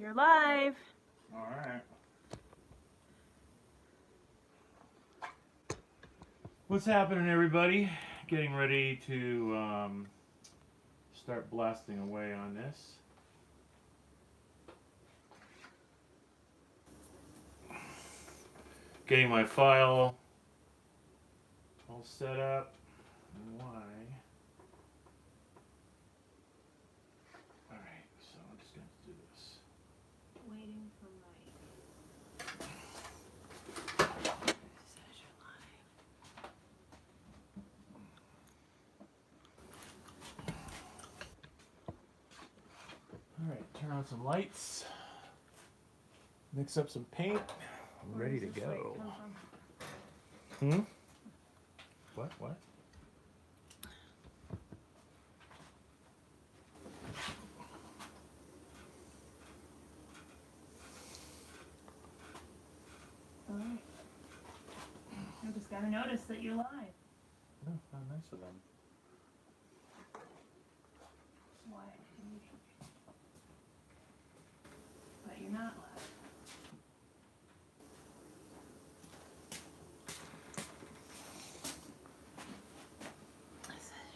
You're live. All right. What's happening, everybody? Getting ready to start blasting away on this. Getting my file all set up. Why? All right, so I'm just going to do this. Waiting for says you're All right, turn on some lights. Mix up some paint. I'm ready to go. What? All right. I just gotta notice that you're live. Oh, how nice of them. Why? But you're not live.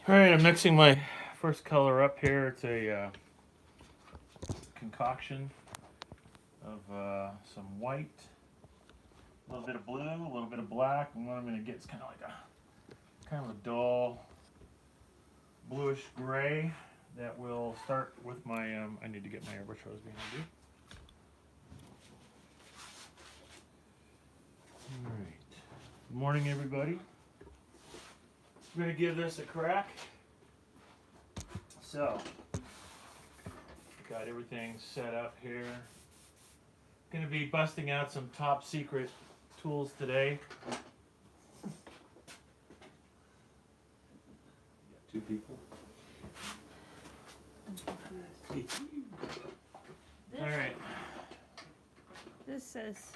All right, I'm mixing my first color up here. It's a concoction of some white, a little bit of blue, a little bit of black, and what I'm going to get is kind of like a dull bluish gray that will start with my. I need to get my airbrush hose behind you. All right. Good morning, everybody. I'm going to give this a crack. So, got everything set up here. Going to be busting out some top secret tools today. Got two people. All right. This says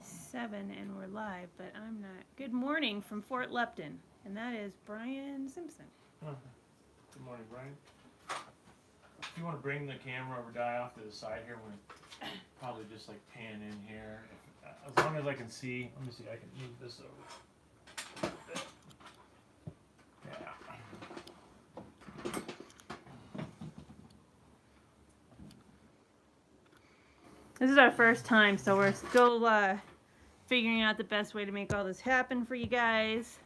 7 and we're live, but I'm not. Good morning from Fort Lupton, and that is Brian Simpson. Good morning, Brian. If you want to bring the camera over, die off to the side here, we're gonna probably just like pan in here. As long as I can see, let me see, I can move this over. Yeah. This is our first time, so we're still figuring out the best way to make all this happen for you guys.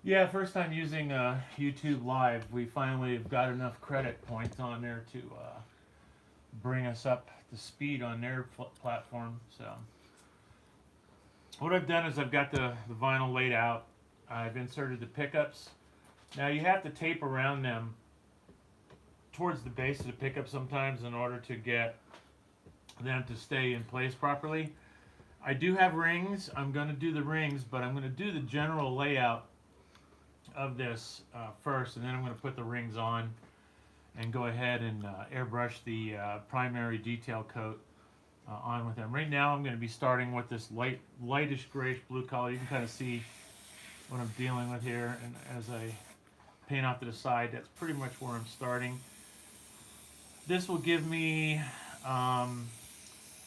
Yeah, first time using YouTube Live. We finally have got enough credit points on there to bring us up to speed on their platform. So what I've done is I've got the vinyl laid out. I've inserted the pickups. Now you have to tape around them towards the base of the pickup sometimes in order to get them to stay in place properly. I do have rings. I'm going to do the rings, but I'm going to do the general layout of this first, and then I'm going to put the rings on and go ahead and airbrush the primary detail coat on with them. Right now I'm going to be starting with this lightish grayish blue color. You can kind of see what I'm dealing with here, and as I paint off to the side, that's pretty much where I'm starting. This will give me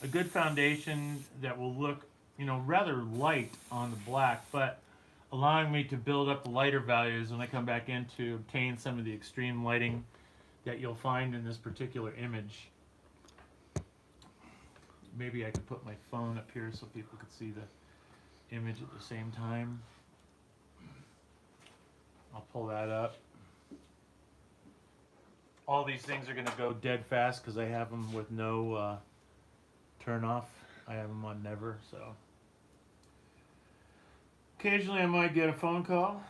a good foundation that will look, rather light on the black, but allowing me to build up the lighter values when I come back in to obtain some of the extreme lighting that you'll find in this particular image. Maybe I could put my phone up here so people could see the image at the same time. I'll pull that up. All these things are going to go dead fast because I have them with no turn off. I have them on never, so. Occasionally I might get a phone call.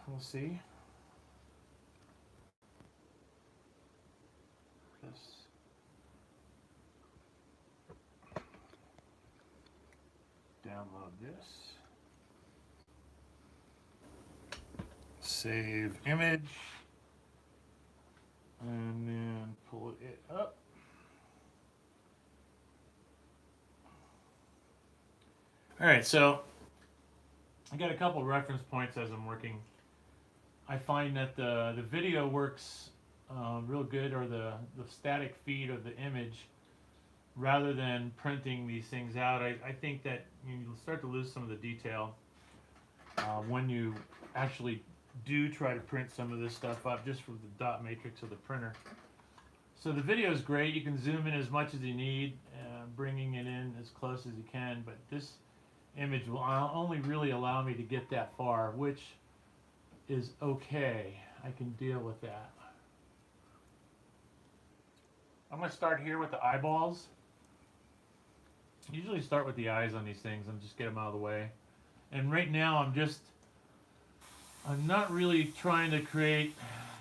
We'll see. This. Download this. Save image. And then pull it up. All right, so I got a couple reference points as I'm working. I find that the video works real good, or the static feed of the image, rather than printing these things out. I think that you'll start to lose some of the detail when you actually do try to print some of this stuff up just from the dot matrix of the printer. So the video is great. You can zoom in as much as you need, bringing it in as close as you can, but this image will only really allow me to get that far, which is okay. I can deal with that. I'm going to start here with the eyeballs. Usually start with the eyes on these things and just get them out of the way. And right now I'm not really trying to create,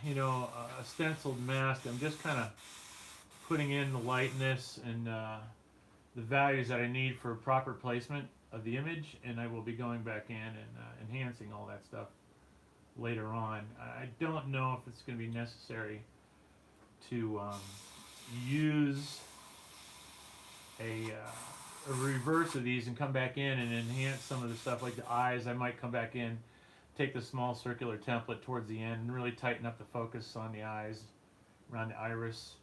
you know, a stenciled mask. I'm just kind of putting in the lightness and the values that I need for proper placement of the image, and I will be going back in and enhancing all that stuff later on. I don't know if it's going to be necessary to use a reverse of these and come back in and enhance some of the stuff like the eyes. I might come back in, take the small circular template towards the end and really tighten up the focus on the eyes, around the iris.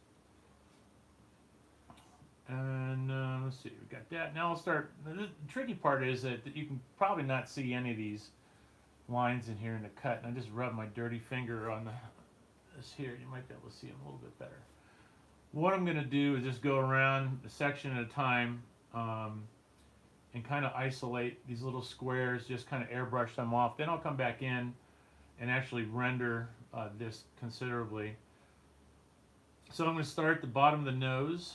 And let's see, we got that. Now I'll start. The tricky part is that you can probably not see any of these lines in here in the cut. And I just rub my dirty finger on this here. You might be able to see them a little bit better. What I'm going to do is just go around a section at a time and kind of isolate these little squares, just kind of airbrush them off. Then I'll come back in and actually render this considerably. So I'm going to start at the bottom of the nose,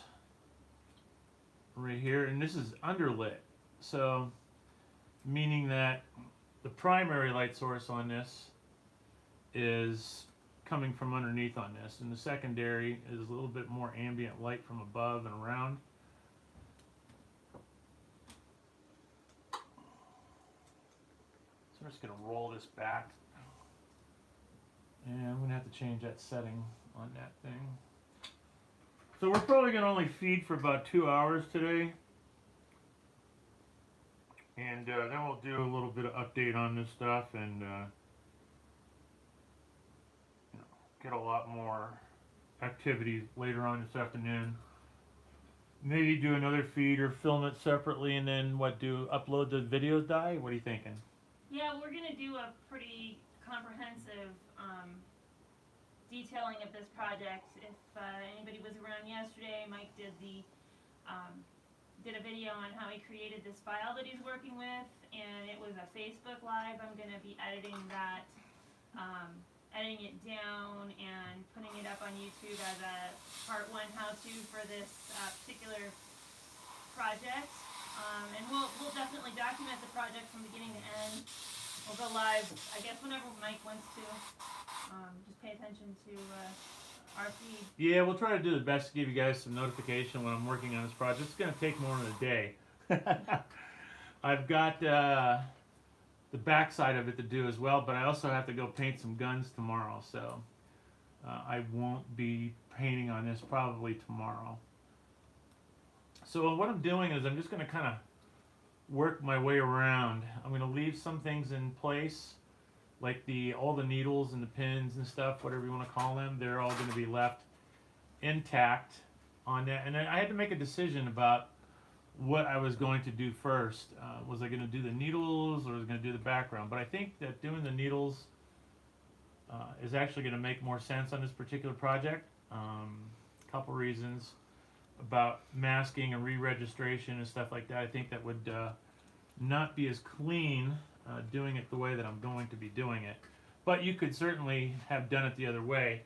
right here, and this is underlit, so meaning that the primary light source on this is coming from underneath on this, and the secondary is a little bit more ambient light from above and around. So I'm just going to roll this back, and I'm going to have to change that setting on that thing. So we're probably going to only feed for about 2 hours today. And then we'll do a little bit of update on this stuff and you know, get a lot more activity later on this afternoon. Maybe do another feed or film it separately and then upload the videos, Di? What are you thinking? Yeah, we're going to do a pretty comprehensive detailing of this project. If anybody was around yesterday, Mike did a video on how he created this file that he's working with, and it was a Facebook Live. I'm going to be editing that, editing it down and putting it up on YouTube as a part 1 how-to for this particular project. And we'll definitely document the project from beginning to end. We'll go live, I guess, whenever Mike wants to. Just pay attention to our feed. Yeah, we'll try to do the best to give you guys some notification when I'm working on this project. It's going to take more than a day. I've got the backside of it to do as well, but I also have to go paint some guns tomorrow, so I won't be painting on this probably tomorrow. So what I'm doing is I'm just going to kind of work my way around. I'm going to leave some things in place, like all the needles and the pins and stuff, whatever you want to call them. They're all going to be left intact on that. And I had to make a decision about what I was going to do first. Was I going to do the needles or was I going to do the background? But I think that doing the needles is actually going to make more sense on this particular project. A couple reasons about masking and re-registration and stuff like that. I think that would not be as clean doing it the way that I'm going to be doing it. But you could certainly have done it the other way.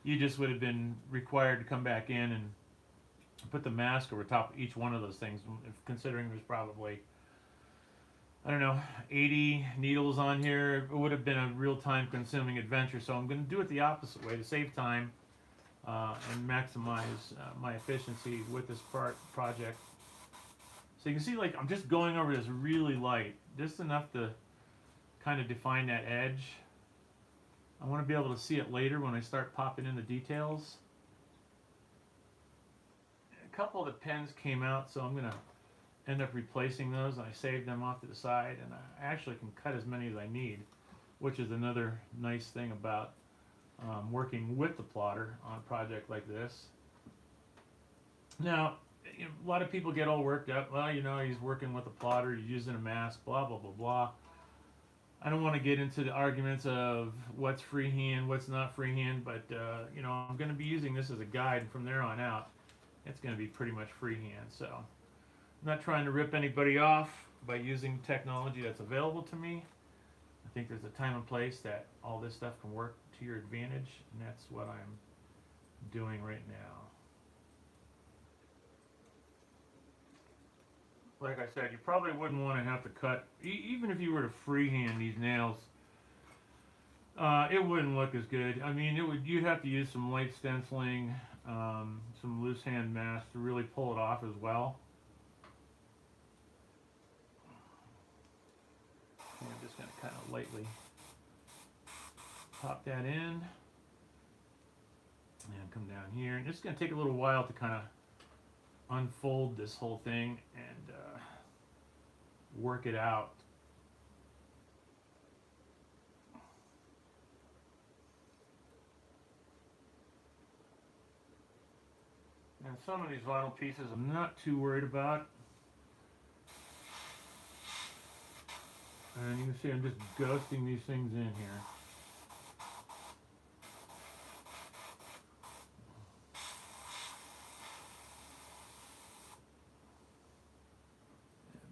You just would have been required to come back in and put the mask over top of each one of those things, considering there's probably, I don't know, 80 needles on here. It would have been a real time consuming adventure. So I'm going to do it the opposite way to save time and maximize my efficiency with this project. So you can see, like, I'm just going over this really light, just enough to kind of define that edge. I want to be able to see it later when I start popping in the details. A couple of the pins came out, so I'm going to end up replacing those. I saved them off to the side, and I actually can cut as many as I need, which is another nice thing about working with the plotter on a project like this. Now, you know, a lot of people get all worked up. Well, you know, he's working with a plotter, he's using a mask, blah, blah, blah, blah. I don't want to get into the arguments of what's freehand, what's not freehand, but, you know, I'm going to be using this as a guide, and from there on out, it's going to be pretty much freehand. So, I'm not trying to rip anybody off by using technology that's available to me. I think there's a time and place that all this stuff can work to your advantage, and that's what I'm doing right now. Like I said, you probably wouldn't want to have to cut, even if you were to freehand these nails, it wouldn't look as good. I mean, you'd have to use some light stenciling, some loose hand mask to really pull it off as well. I'm just going to kind of lightly pop that in and come down here. And it's going to take a little while to kind of unfold this whole thing and work it out. And some of these vinyl pieces I'm not too worried about. And you can see I'm just ghosting these things in here.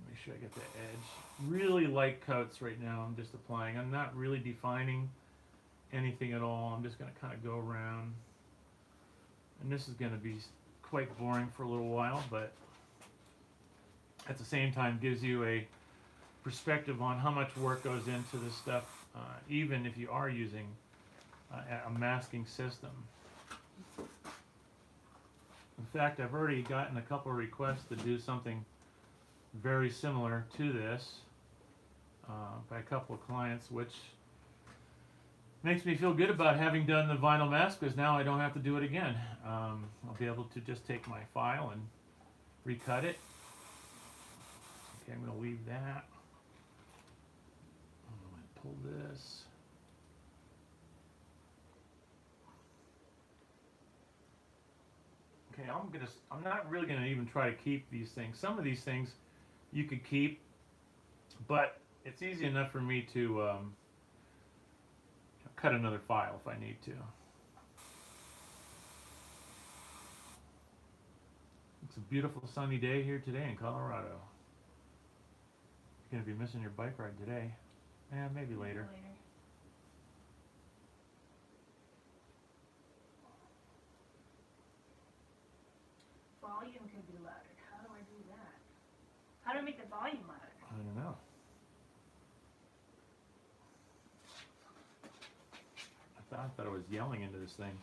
Make sure I get the edge. Really light coats right now I'm just applying. I'm not really defining anything at all. I'm just going to kind of go around. And this is going to be quite boring for a little while, but at the same time gives you a perspective on how much work goes into this stuff, even if you are using a masking system. In fact, I've already gotten a couple of requests to do something very similar to this by a couple of clients, which makes me feel good about having done the vinyl mask, because now I don't have to do it again. I'll be able to just take my file and recut it. Okay, I'm going to leave that. I'm going to pull this. Okay, I'm not really going to even try to keep these things. Some of these things you could keep, but it's easy enough for me to cut another file if I need to. It's a beautiful sunny day here today in Colorado. You're going to be missing your bike ride today. Yeah, maybe later. Volume could be louder. How do I do that? How do I make the volume louder? I don't know. I thought I was yelling into this thing.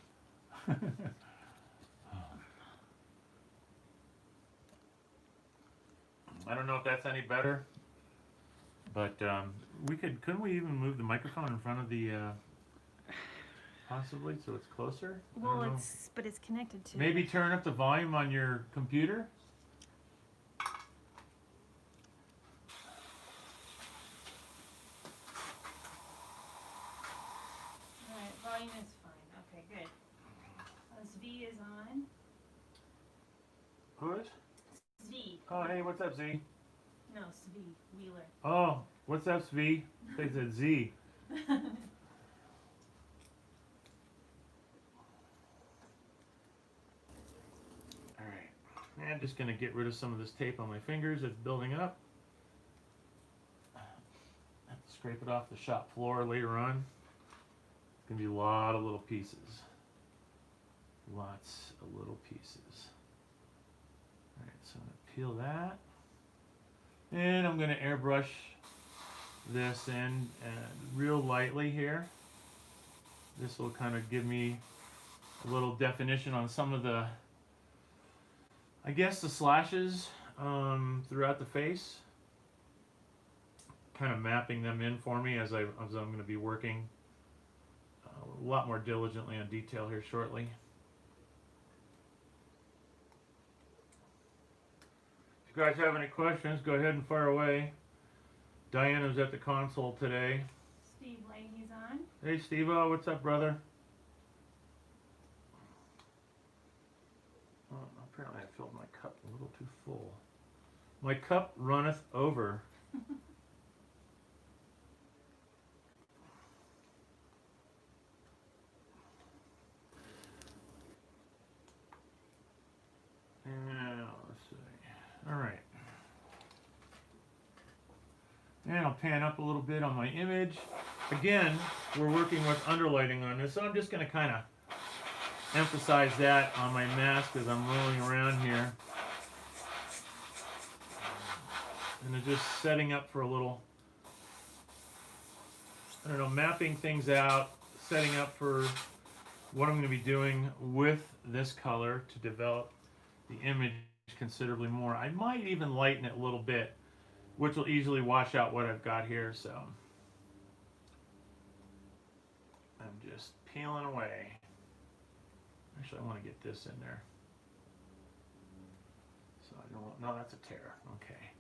I don't know if that's any better, but couldn't we even move the microphone in front of the, possibly, so it's closer? Well, but it's connected to. Maybe turn up the volume on your computer? Alright, volume is fine. Okay, good. V is on. Who is? Svi. Oh, hey, what's up, Z? No, Svi. Wheeler. Oh, what's up, Svi? They said Z. Alright. I'm just going to get rid of some of this tape on my fingers that's building up. Have to scrape it off the shop floor later on. It's going to be a lot of little pieces. Lots of little pieces. Alright, so I'm going to peel that. And I'm going to airbrush this in real lightly here. This will kind of give me a little definition on some of the, I guess, the slashes throughout the face. Kind of mapping them in for me as I'm going to be working a lot more diligently on detail here shortly. If you guys have any questions, go ahead and fire away. Diana's at the console today. Steve Leahy's on. Hey Steve, what's up, brother? Apparently I filled my cup a little too full. My cup runneth over. Now, let's see. All right. And I'll pan up a little bit on my image. Again, we're working with underlighting on this, so I'm just going to kind of emphasize that on my mask as I'm rolling around here. And then just setting up for a little, I don't know, mapping things out, setting up for what I'm going to be doing with this color to develop the image considerably more. I might even lighten it a little bit, which will easily wash out what I've got here, so I'm just peeling away. Actually, I want to get this in there. So I don't want, no, that's a tear. Okay.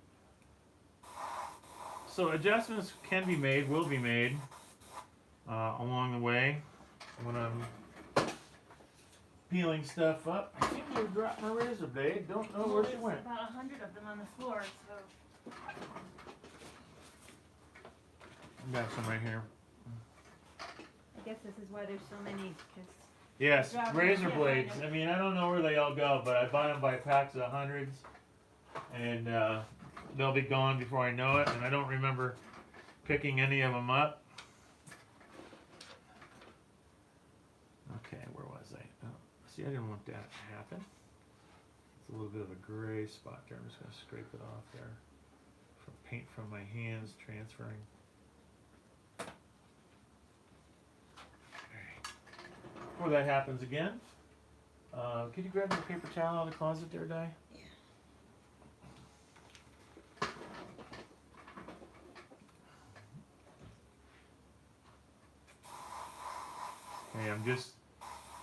So adjustments can be made, will be made along the way when I'm peeling stuff up. I seem to have dropped my razor blade. Don't know where she went. About 100 of them on the floor, so. I got some right here. I guess this is why there's so many, because Yes, Drop them, razor yeah, blades. I know. I mean, I don't know where they all go, but I buy them by packs of hundreds, and they'll be gone before I know it, and I don't remember picking any of them up. Okay, where was I? Oh, see, I didn't want that to happen. It's a little bit of a gray spot there. I'm just going to scrape it off there. From paint from my hands transferring. Before that happens again, could you grab me a paper towel out of the closet there, Di? Yeah. Okay, I'm just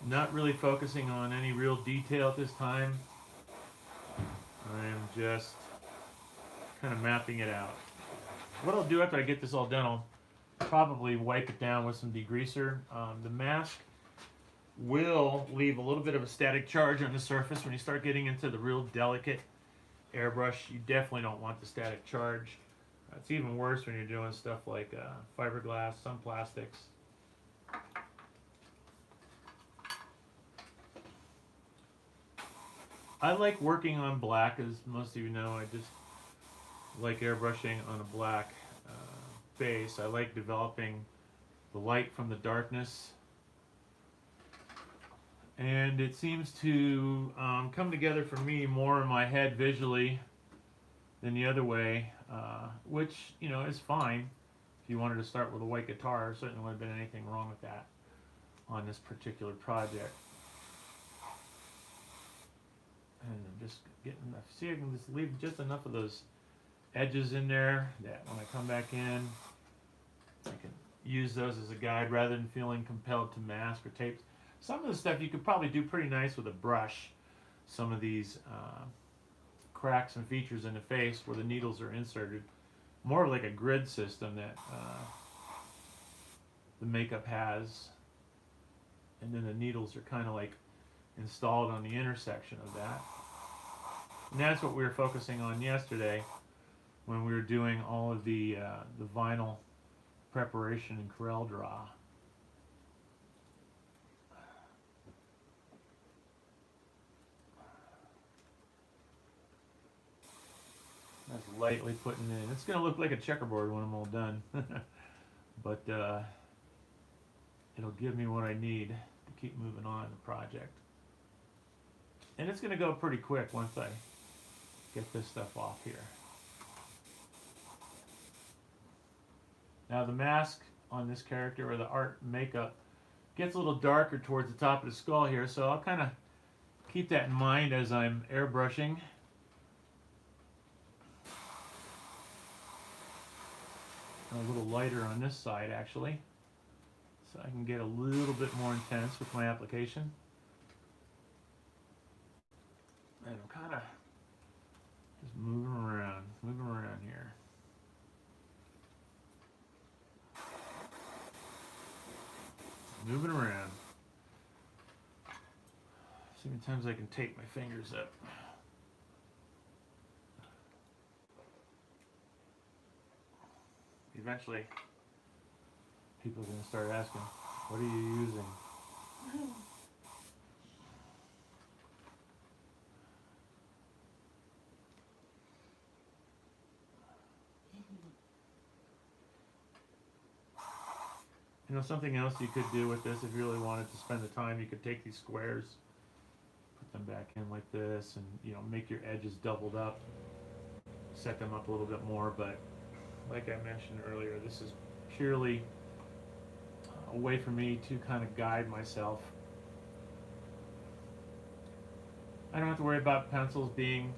not really focusing on any real detail at this time. I'm just kind of mapping it out. What I'll do after I get this all done, I'll probably wipe it down with some degreaser. The mask will leave a little bit of a static charge on the surface. When you start getting into the real delicate airbrush, you definitely don't want the static charge. It's even worse when you're doing stuff like fiberglass, some plastics. I like working on black, as most of you know. I just like airbrushing on a black base. I like developing the light from the darkness. And it seems to come together for me more in my head visually than the other way, which, you know, is fine. If you wanted to start with a white guitar, there certainly wouldn't have been anything wrong with that on this particular project. And I'm just getting enough. See, I can just leave just enough of those edges in there that when I come back in, I can use those as a guide rather than feeling compelled to mask or tape. Some of the stuff you could probably do pretty nice with a brush. Some of these cracks and features in the face where the needles are inserted. More like a grid system that the makeup has. And then the needles are kind of like installed on the intersection of that. And that's what we were focusing on yesterday when we were doing all of the vinyl preparation and Corel Draw. Just lightly putting in. It's going to look like a checkerboard when I'm all done. But it'll give me what I need to keep moving on in the project. And it's going to go pretty quick once I get this stuff off here. Now the mask on this character, or the art makeup, gets a little darker towards the top of the skull here, so I'll kind of keep that in mind as I'm airbrushing. A little lighter on this side actually, so I can get a little bit more intense with my application. And I'm kind of just moving around here. Moving around. See, many times I can tape my fingers up. Eventually, people are going to start asking, what are you using? You know, something else you could do with this, if you really wanted to spend the time, you could take these squares, put them back in like this, and, you know, make your edges doubled up, set them up a little bit more. But like I mentioned earlier, this is purely a way for me to kind of guide myself. I don't have to worry about pencils being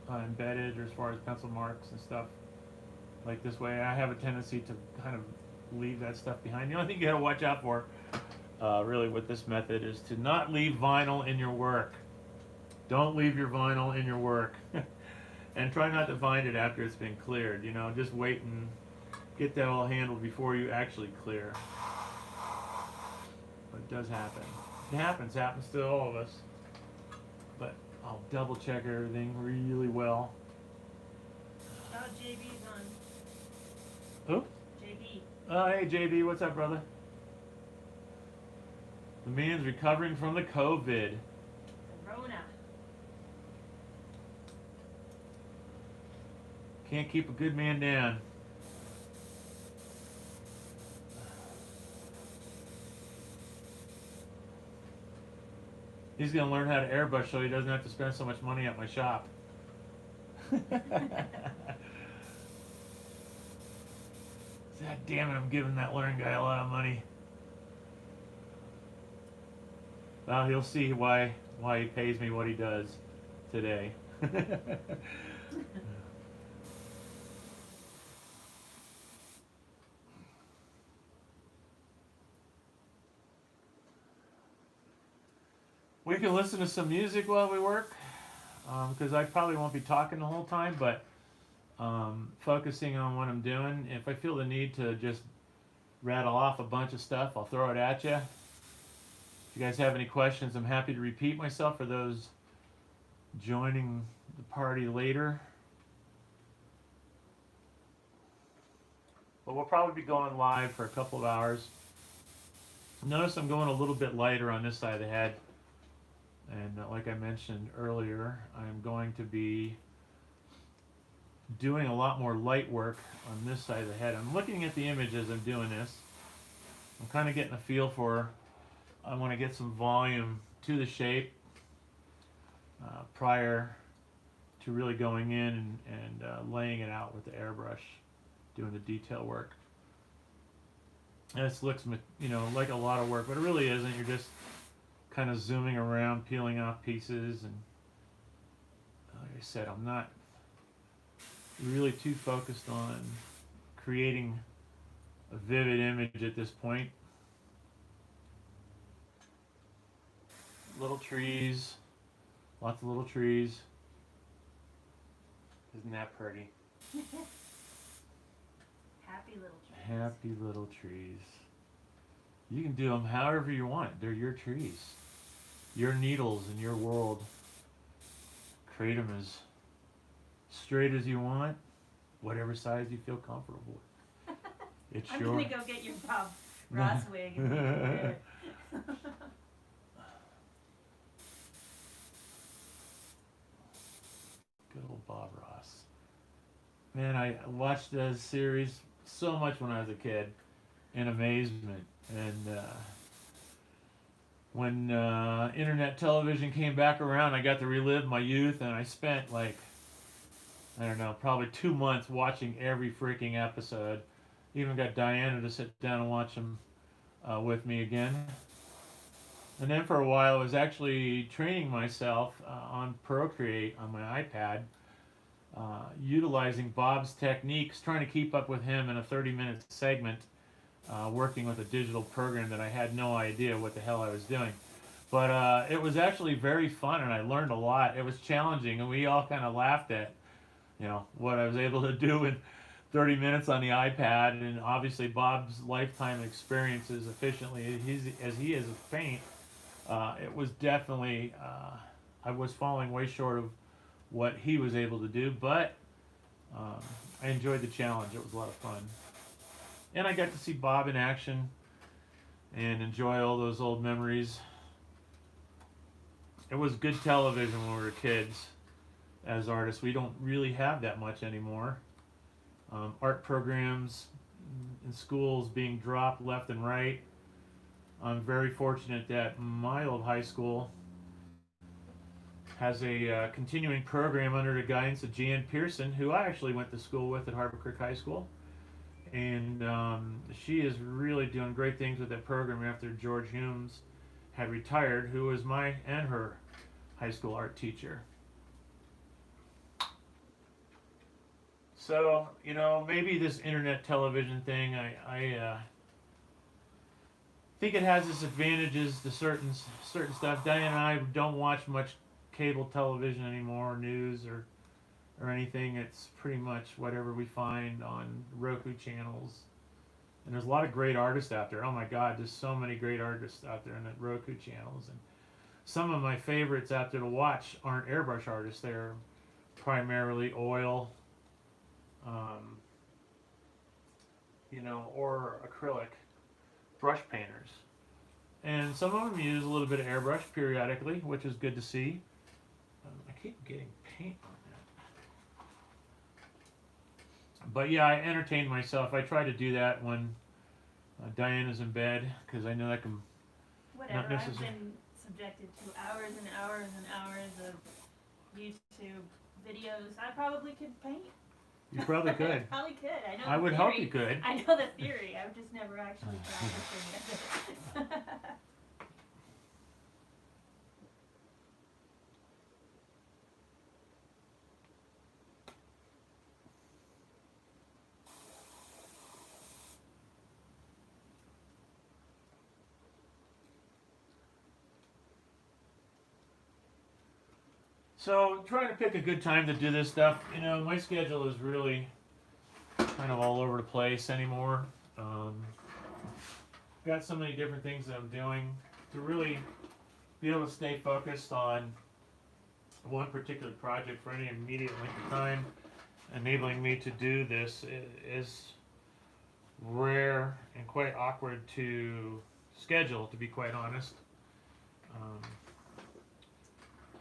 embedded, or as far as pencil marks and stuff like this way. I have a tendency to kind of leave that stuff behind. The only thing you gotta watch out for, really, with this method is to not leave vinyl in your work. Don't leave your vinyl in your work. And try not to find it after it's been cleared. You know, just wait and get that all handled before you actually clear. But it does happen. It happens to all of us. But I'll double check everything really well. Oh, JB's on. Who? JB. Oh, hey JB, what's up, brother? The man's recovering from the COVID. Corona. Can't keep a good man down. He's gonna learn how to airbrush so he doesn't have to spend so much money at my shop. God damn it, I'm giving that learn guy a lot of money. Well, he'll see why he pays me what he does today. We can listen to some music while we work, because I probably won't be talking the whole time, but focusing on what I'm doing. If I feel the need to just rattle off a bunch of stuff, I'll throw it at you. If you guys have any questions, I'm happy to repeat myself for those joining the party later. But we'll probably be going live for a couple of hours. Notice I'm going a little bit lighter on this side of the head. And like I mentioned earlier, I'm going to be doing a lot more light work on this side of the head. I'm looking at the image as I'm doing this. I'm kind of getting a feel for, I want to get some volume to the shape prior to really going in and laying it out with the airbrush, doing the detail work. And this looks, you know, like a lot of work, but it really isn't. You're just kind of zooming around, peeling off pieces, and like I said, I'm not really too focused on creating a vivid image at this point. Little trees, lots of little trees. Isn't that pretty? Happy little trees. Happy little trees. You can do them however you want. They're your trees. Your needles in your world. Create them as straight as you want, whatever size you feel comfortable with. It's I'm your... gonna go get your Bob Ross wig. And it. Good old Bob Ross. Man, I watched the series so much when I was a kid in amazement. And when internet television came back around, I got to relive my youth, and I spent like, I don't know, probably 2 months watching every freaking episode. Even got Diana to sit down and watch them with me again. And then for a while I was actually training myself on Procreate on my iPad, utilizing Bob's techniques, trying to keep up with him in a 30-minute segment, working with a digital program that I had no idea what the hell I was doing. But it was actually very fun, and I learned a lot. It was challenging, and we all kind of laughed at, you know, what I was able to do in 30 minutes on the iPad. And obviously Bob's lifetime experience as efficiently as he is of paint it was definitely, I was falling way short of what he was able to do, but I enjoyed the challenge. It was a lot of fun. And I got to see Bob in action and enjoy all those old memories. It was good television when we were kids as artists. We don't really have that much anymore. Art programs in schools being dropped left and right. I'm very fortunate that my old high school has a continuing program under the guidance of Jan Pearson, who I actually went to school with at Harbor Creek High School. And she is really doing great things with that program after George Humes had retired, who was my and her high school art teacher. So, you know, maybe this internet television thing, I think it has its advantages to certain stuff. Diane and I don't watch much cable television anymore, news or anything. It's pretty much whatever we find on Roku channels. And there's a lot of great artists out there. Oh my God, there's so many great artists out there in the Roku channels. And some of my favorites out there to watch aren't airbrush artists. They're primarily oil, you know, or acrylic brush painters. And some of them use a little bit of airbrush periodically, which is good to see. I keep getting paint on that. But yeah, I entertain myself. I try to do that when Diana's in bed, because I know that can Whatever, not I've necessarily. been subjected to hours and hours and hours of YouTube videos. I probably could paint. You probably could. I probably could. I know. I the would theory. hope you could. I know the theory. I've just never actually practiced it. So, trying to pick a good time to do this stuff. You know, my schedule is really kind of all over the place anymore. Got so many different things that I'm doing to really be able to stay focused on one particular project for any immediate length of time. Enabling me to do this is rare and quite awkward to schedule, to be quite honest.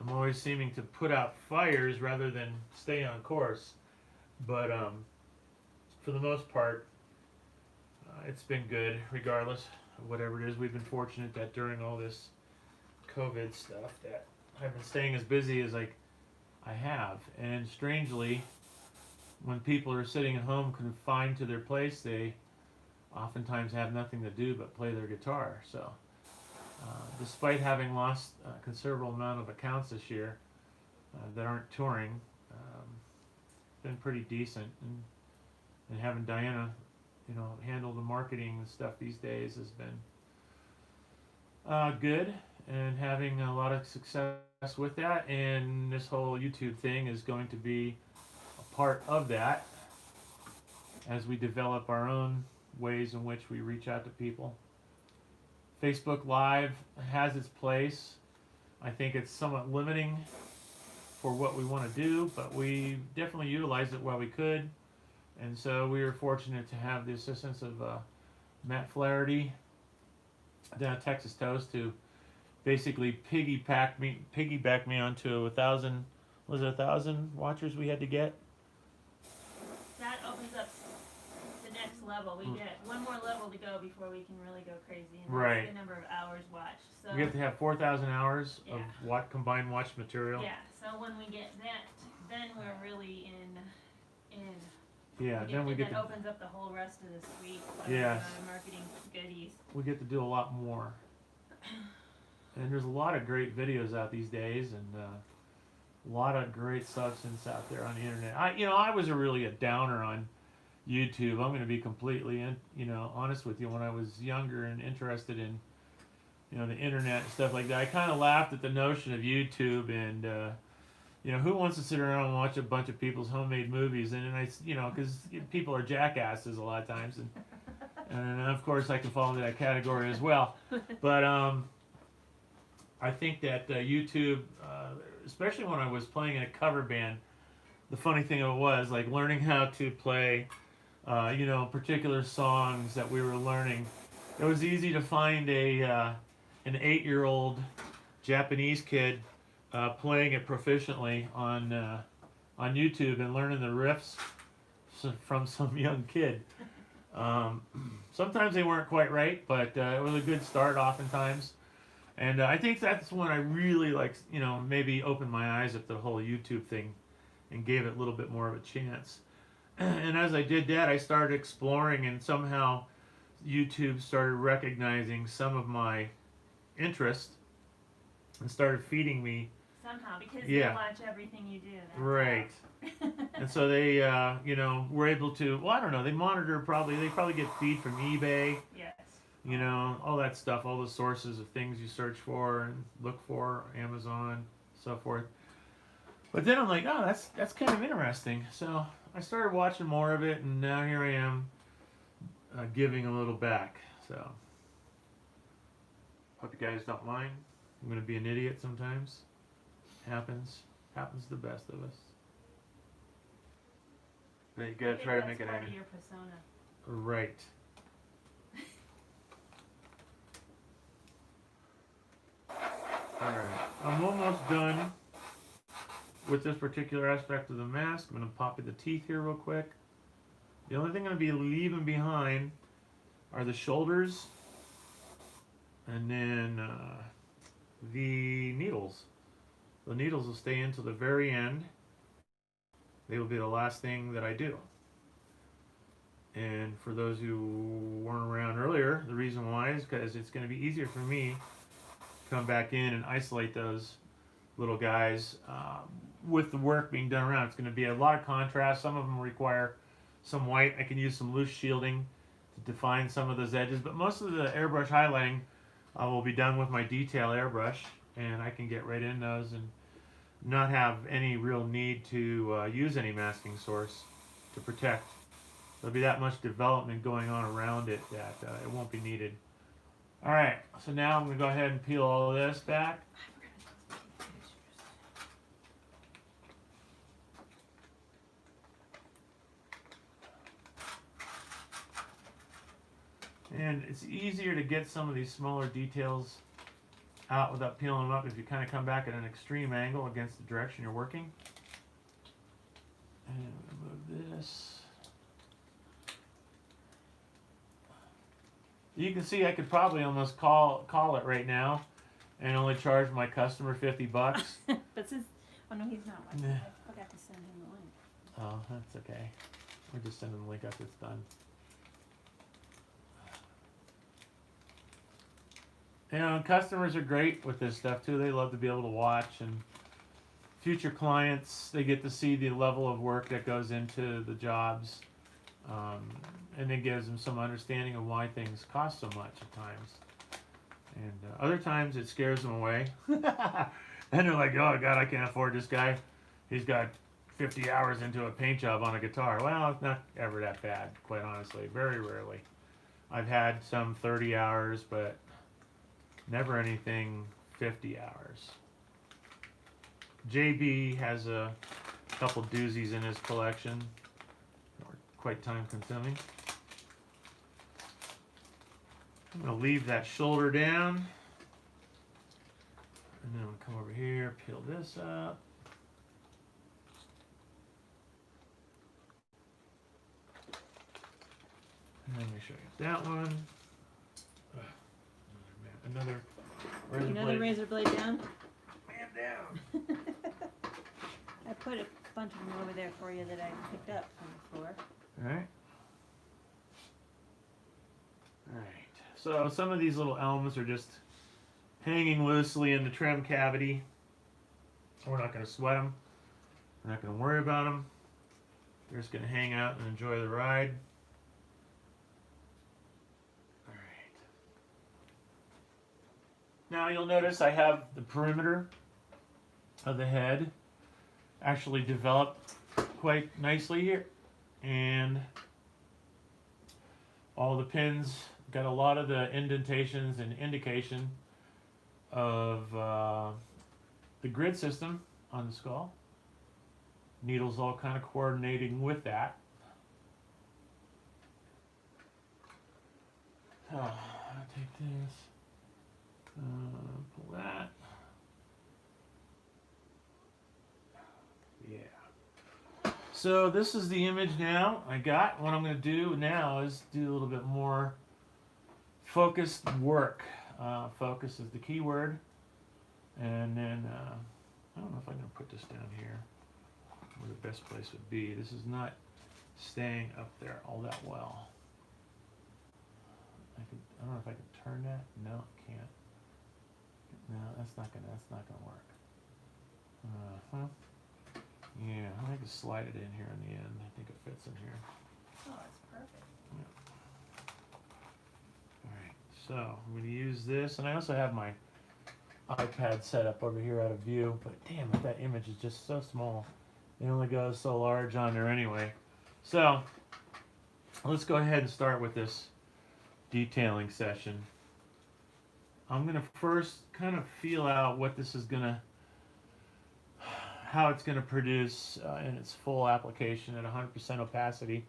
I'm always seeming to put out fires rather than stay on course, but for the most part, it's been good regardless of whatever it is. We've been fortunate that during all this COVID stuff that I've been staying as busy as I have, and strangely, when people are sitting at home confined to their place, they oftentimes have nothing to do but play their guitar. So despite having lost a considerable amount of accounts this year that aren't touring, been pretty decent, and having Diana, you know, handle the marketing and stuff these days has been good, and having a lot of success with that. And this whole YouTube thing is going to be a part of that as we develop our own ways in which we reach out to people. Facebook Live has its place. I think it's somewhat limiting for what we want to do, but we definitely utilized it while we could. And so we were fortunate to have the assistance of Matt Flaherty down at Texas Toast to basically piggyback me onto 1,000, was it 1,000 watchers we had to get? That opens up the next level. We get one more level to go before we can really go crazy. And Right. that's the number of hours watched. So We have to have 4,000 hours of Yeah. combined watch material. yeah. So when we get that, then we're really in. Yeah, then we get that to, opens up the whole rest of the suite of Yes. marketing goodies. we get to do a lot more. And there's a lot of great videos out these days, and a lot of great substance out there on the internet. I was really a downer on YouTube. I'm going to be completely, honest with you. When I was younger and interested in, the internet and stuff like that, I kind of laughed at the notion of YouTube and, who wants to sit around and watch a bunch of people's homemade movies? And then because people are jackasses a lot of times, and of course I can fall into that category as well. But I think that YouTube, especially when I was playing in a cover band, the funny thing of it was like learning how to play, particular songs that we were learning. It was easy to find an 8-year-old Japanese kid playing it proficiently on YouTube and learning the riffs from some young kid. Sometimes they weren't quite right, but it was a good start oftentimes. And I think that's when I really maybe opened my eyes up to the whole YouTube thing and gave it a little bit more of a chance. And as I did that, I started exploring, and somehow YouTube started recognizing some of my interest and started feeding me. Somehow, because Yeah. they watch everything you do. That's Right. how. And so they, were able to, well, I don't know, they monitor they probably get feed from eBay, Yes. all that stuff, all the sources of things you search for and look for, Amazon, so forth. But then I'm like, oh, that's kind of interesting. So I started watching more of it, and now here I am giving a little back. So hope you guys don't mind. I'm going to be an idiot sometimes. Happens to the best of us. But you gotta try to make it part happen. of your persona. Right. Alright. I'm almost done with this particular aspect of the mask. I'm going to pop in the teeth here real quick. The only thing I'm going to be leaving behind are the shoulders and then the needles. The needles will stay until the very end. They will be the last thing that I do. And for those who weren't around earlier, the reason why is because it's going to be easier for me to come back in and isolate those little guys with the work being done around. It's going to be a lot of contrast. Some of them require some white. I can use some loose shielding to define some of those edges, but most of the airbrush highlighting will be done with my detail airbrush, and I can get right in those and not have any real need to use any masking source to protect. There'll be that much development going on around it that it won't be needed. Alright, so now I'm going to go ahead and peel all of this back. And it's easier to get some of these smaller details out without peeling them up if you kind of come back at an extreme angle against the direction you're working. And remove this. You can see I could probably almost call it right now and only charge my customer $50. But since, oh no, he's not watching. Nah. I forgot to send him the link. Oh, that's okay. We're just sending the link after it's done. Customers are great with this stuff too. They love to be able to watch, and future clients, they get to see the level of work that goes into the jobs, and it gives them some understanding of why things cost so much at times. And other times it scares them away. And they're like, oh God, I can't afford this guy. He's got 50 hours into a paint job on a guitar. Well, it's not ever that bad, quite honestly. Very rarely. I've had some 30 hours, but never anything 50 hours. JB has a couple doozies in his collection. They're quite time consuming. I'm going to leave that shoulder down. And then I'm going to come over here, peel this up. And then make sure I get that one. Another razor Another blade. razor blade down. Man down. I put a bunch of them over there for you that I picked up from the floor. Alright. Alright. So some of these little elms are just hanging loosely in the trim cavity. We're not going to sweat them. We're not going to worry about them. They're just going to hang out and enjoy the ride. Now you'll notice I have the perimeter of the head actually developed quite nicely here, and all the pins got a lot of the indentations and indication of the grid system on the skull. Needles all kind of coordinating with that. Oh, I'll take this, pull that. Yeah. So this is the image now I got. What I'm going to do now is do a little bit more focused work. Focus is the key word. And then, I don't know if I'm going to put this down here where the best place would be. This is not staying up there all that well. I don't know if I can turn that. No, I can't. No, that's not gonna work. Yeah, I can slide it in here in the end. I think it fits in here. Oh, that's perfect. Yeah. Alright, so I'm going to use this, and I also have my iPad set up over here out of view, but damn it, that image is just so small. It only goes so large on there anyway. So, let's go ahead and start with this detailing session. I'm going to first kind of feel out what this is going to, how it's going to produce in its full application at 100% opacity.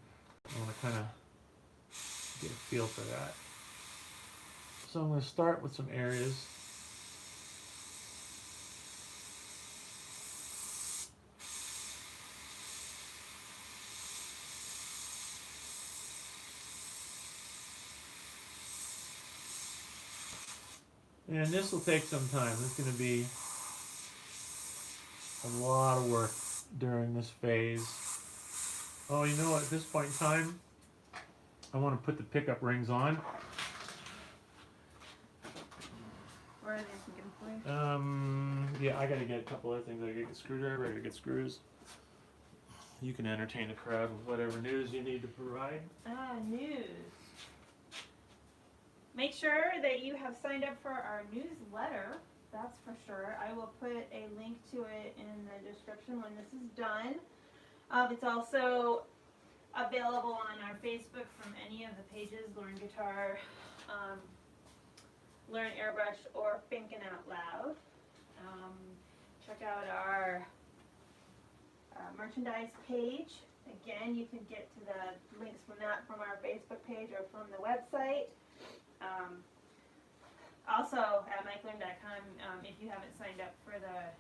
I want to kind of get a feel for that. So I'm going to start with some areas. And this will take some time. It's going to be a lot of work during this phase. Oh, you know what? At this point in time, I want to put the pickup rings on. Where are they looking for you? Yeah, I got to get a couple other things. I got to get a screwdriver. I got to get screws. You can entertain the crowd with whatever news you need to provide. News. Make sure that you have signed up for our newsletter. That's for sure. I will put a link to it in the description when this is done. It's also available on our Facebook from any of the pages, Learn Guitar, Learn Airbrush, or Thinking Out Loud. Check out our merchandise page. Again, you can get to the links from that from our Facebook page or from the website. Also at MikeLearn.com, if you haven't signed up for the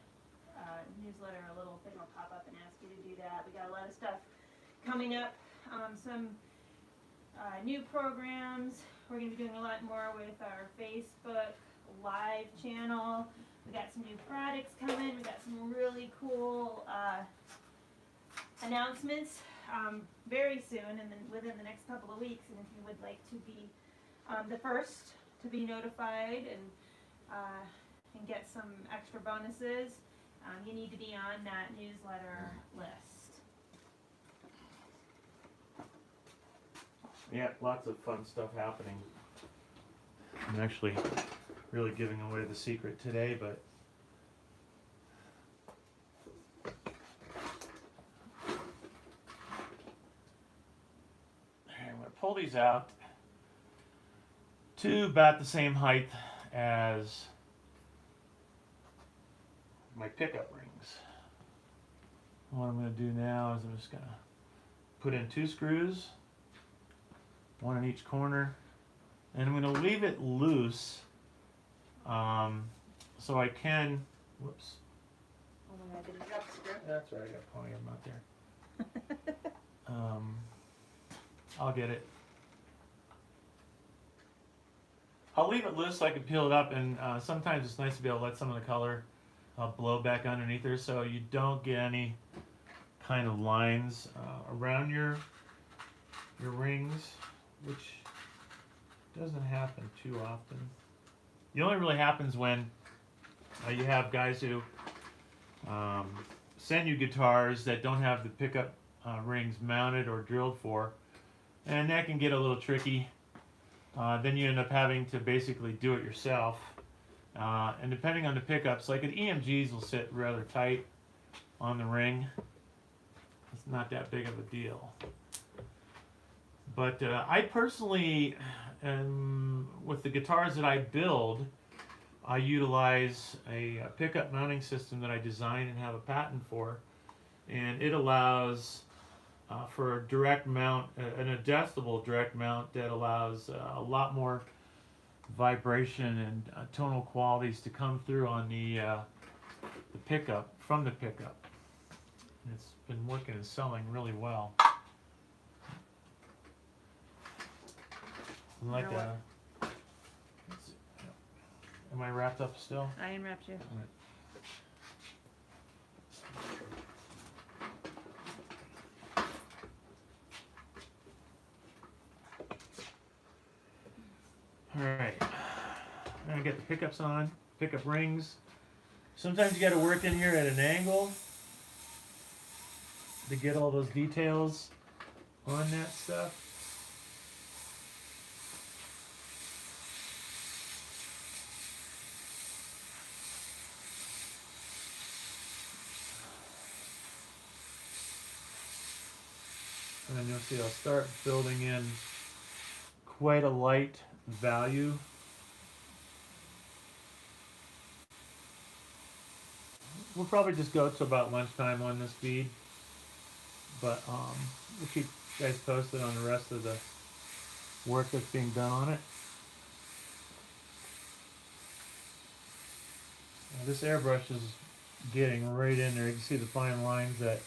newsletter, a little thing will pop up and ask you to do that. We got a lot of stuff coming up, some new programs. We're going to be doing a lot more with our Facebook Live channel. We got some new products coming. We got some really cool announcements very soon, and then within the next couple of weeks. And if you would like to be the first to be notified and get some extra bonuses, you need to be on that newsletter list. Yeah, lots of fun stuff happening. I'm actually really giving away the secret today, but I'm going to pull these out to about the same height as my pickup rings. What I'm going to do now is I'm just going to put in 2 screws, one in each corner, and I'm going to leave it loose so I can, whoops. Oh my God, did you drop the screw? That's right, I got plenty of them out there. I'll get it. I'll leave it loose so I can peel it up, and sometimes it's nice to be able to let some of the color blow back underneath there so you don't get any kind of lines around your rings, which doesn't happen too often. It only really happens when you have guys who send you guitars that don't have the pickup rings mounted or drilled for, and that can get a little tricky. Then you end up having to basically do it yourself. And depending on the pickups, like an EMGs will sit rather tight on the ring. It's not that big of a deal. But I personally, with the guitars that I build, I utilize a pickup mounting system that I designed and have a patent for, and it allows for a direct mount, an adjustable direct mount that allows a lot more vibration and tonal qualities to come through on the pickup, from the pickup. And it's been working and selling really well. Like You know am I wrapped up still? I unwrapped you. Alright. I'm gonna get the pickups on, pickup rings. Sometimes you gotta work in here at an angle to get all those details on that stuff. And then you'll see I'll start building in quite a light value. We'll probably just go to about lunchtime on this bead, but we'll keep you guys posted on the rest of the work that's being done on it. Now, this airbrush is getting right in there. You can see the fine lines that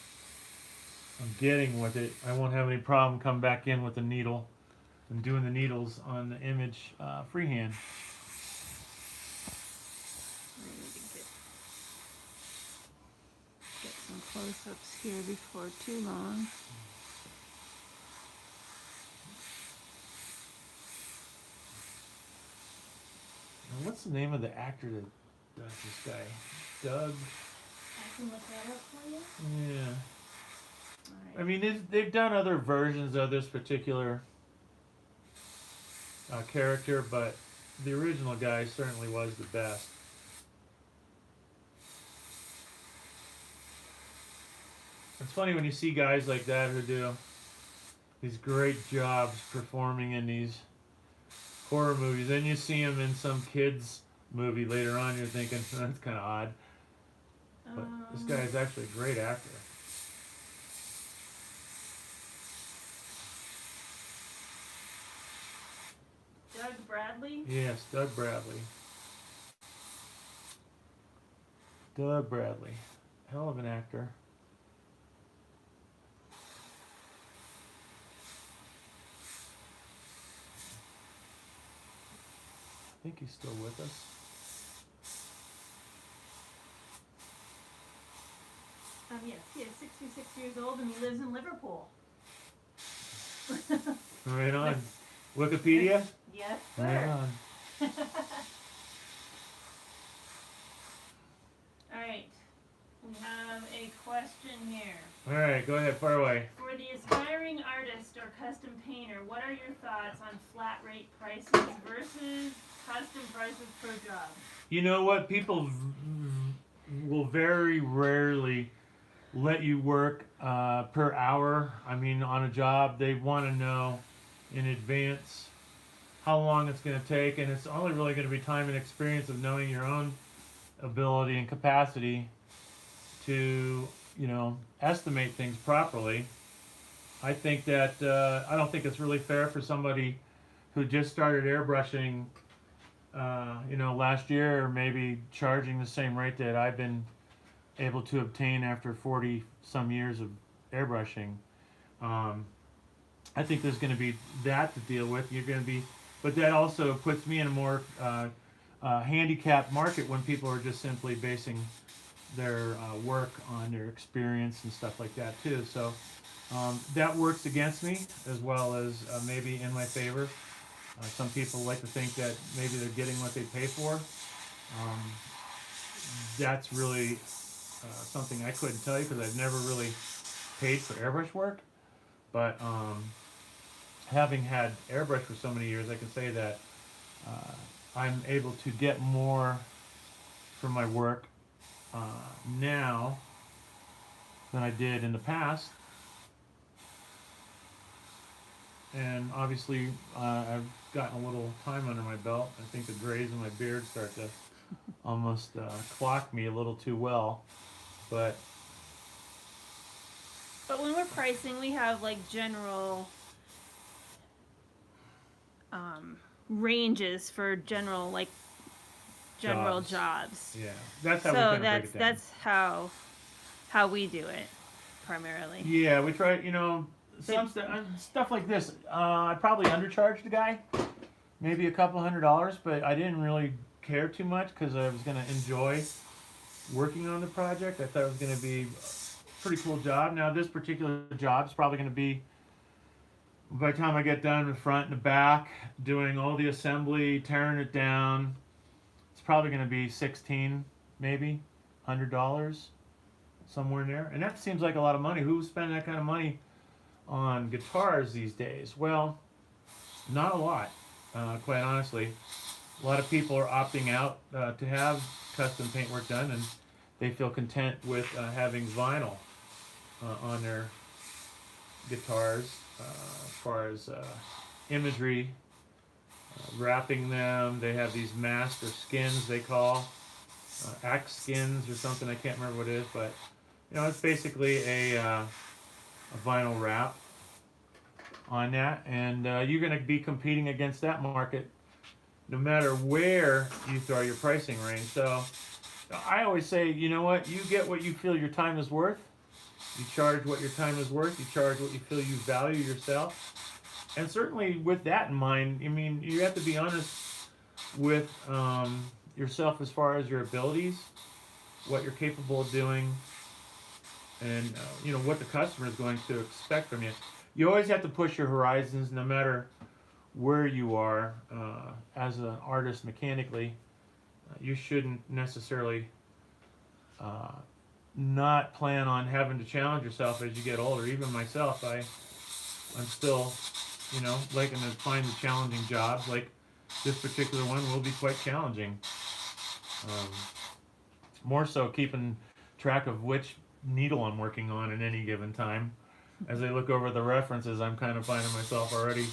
I'm getting with it. I won't have any problem coming back in with the needle and doing the needles on the image freehand. Get some close-ups here before too long. Now, what's the name of the actor that does this guy? Doug? I can look that up for you. Yeah. All I right. mean, they've done other versions of this particular character, but the original guy certainly was the best. It's funny when you see guys like that who do these great jobs performing in these horror movies. Then you see them in some kids movie later on. You're thinking that's kind of odd, but this guy is actually a great actor. Doug Bradley. Yes, Doug Bradley. Doug Bradley, hell of an actor. I think he's still with us. Yes, he is 66 years old and he lives in Liverpool. Right on. Wikipedia? Yes, Right sir. on. All right, we have a question here. Alright, go ahead, fire away. For the aspiring artist or custom painter, what are your thoughts on flat rate prices versus custom prices per job? You know what? People will very rarely let you work per hour. I mean, on a job, they want to know in advance how long it's going to take, and it's only really going to be time and experience of knowing your own ability and capacity to, you know, estimate things properly. I think that I don't think it's really fair for somebody who just started airbrushing, you know, last year, or maybe charging the same rate that I've been able to obtain after 40 some years of airbrushing. I think there's going to be that to deal with. You're going to be, but that also puts me in a more handicapped market when people are just simply basing their work on their experience and stuff like that too. So that works against me as well as maybe in my favor. Some people like to think that maybe they're getting what they pay for. That's really something I couldn't tell you because I've never really paid for airbrush work. But having had airbrush for so many years, I can say that I'm able to get more for my work now than I did in the past. And obviously I've gotten a little time under my belt. I think the grays in my beard start to almost clocked me a little too well. But when we're pricing, we have like general ranges for general jobs. Yeah, that's how we So kind of break it down. that's how we do it primarily. Yeah, we try. Some stuff like this. I probably undercharged the guy, maybe a couple $100, but I didn't really care too much because I was going to enjoy working on the project. I thought it was going to be a pretty cool job. Now, this particular job is probably going to be, by the time I get done in the front and the back, doing all the assembly, tearing it down, it's probably going to be 16, maybe $100, somewhere in there. And that seems like a lot of money. Who's spending that kind of money on guitars these days? Well, not a lot, quite honestly. A lot of people are opting out to have custom paintwork done, and they feel content with having vinyl on their guitars as far as imagery, wrapping them. They have these masked or skins they call axe skins or something. I can't remember what it is, but it's basically a vinyl wrap on that, and you're going to be competing against that market no matter where you throw your pricing range. So I always say, you know what, you get what you feel your time is worth. You charge what your time is worth. You charge what you feel you value yourself. And certainly with that in mind, I mean, you have to be honest with yourself as far as your abilities, what you're capable of doing, and what the customer is going to expect from you. You always have to push your horizons, no matter where you are as an artist mechanically. You shouldn't necessarily not plan on having to challenge yourself as you get older. Even myself, I'm still, liking to find the challenging jobs. Like this particular one will be quite challenging. More so keeping track of which needle I'm working on at any given time. As I look over the references, I'm kind of finding myself already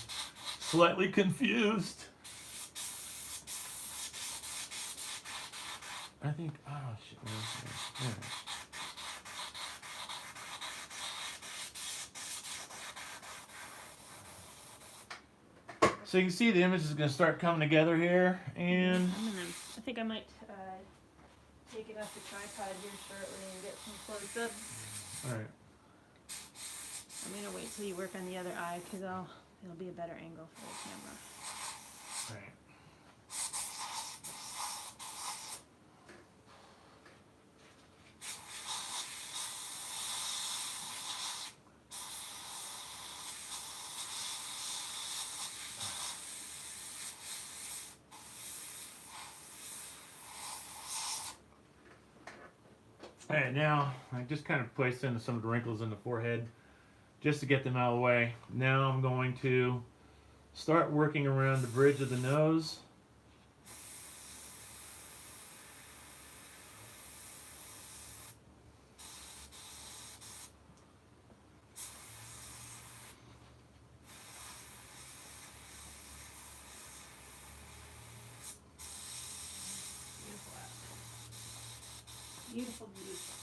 slightly confused. I think, oh shit, man. So you can see the image is going to start coming together here, and I think I might take it off the tripod here shortly and get some close-ups. Alright. I'm going to wait till you work on the other eye because it'll be a better angle for the camera. Alright. Alright, now I just kind of placed in some of the wrinkles in the forehead just to get them out of the way. Now I'm going to start working around the bridge of the nose. Beautiful, beautiful.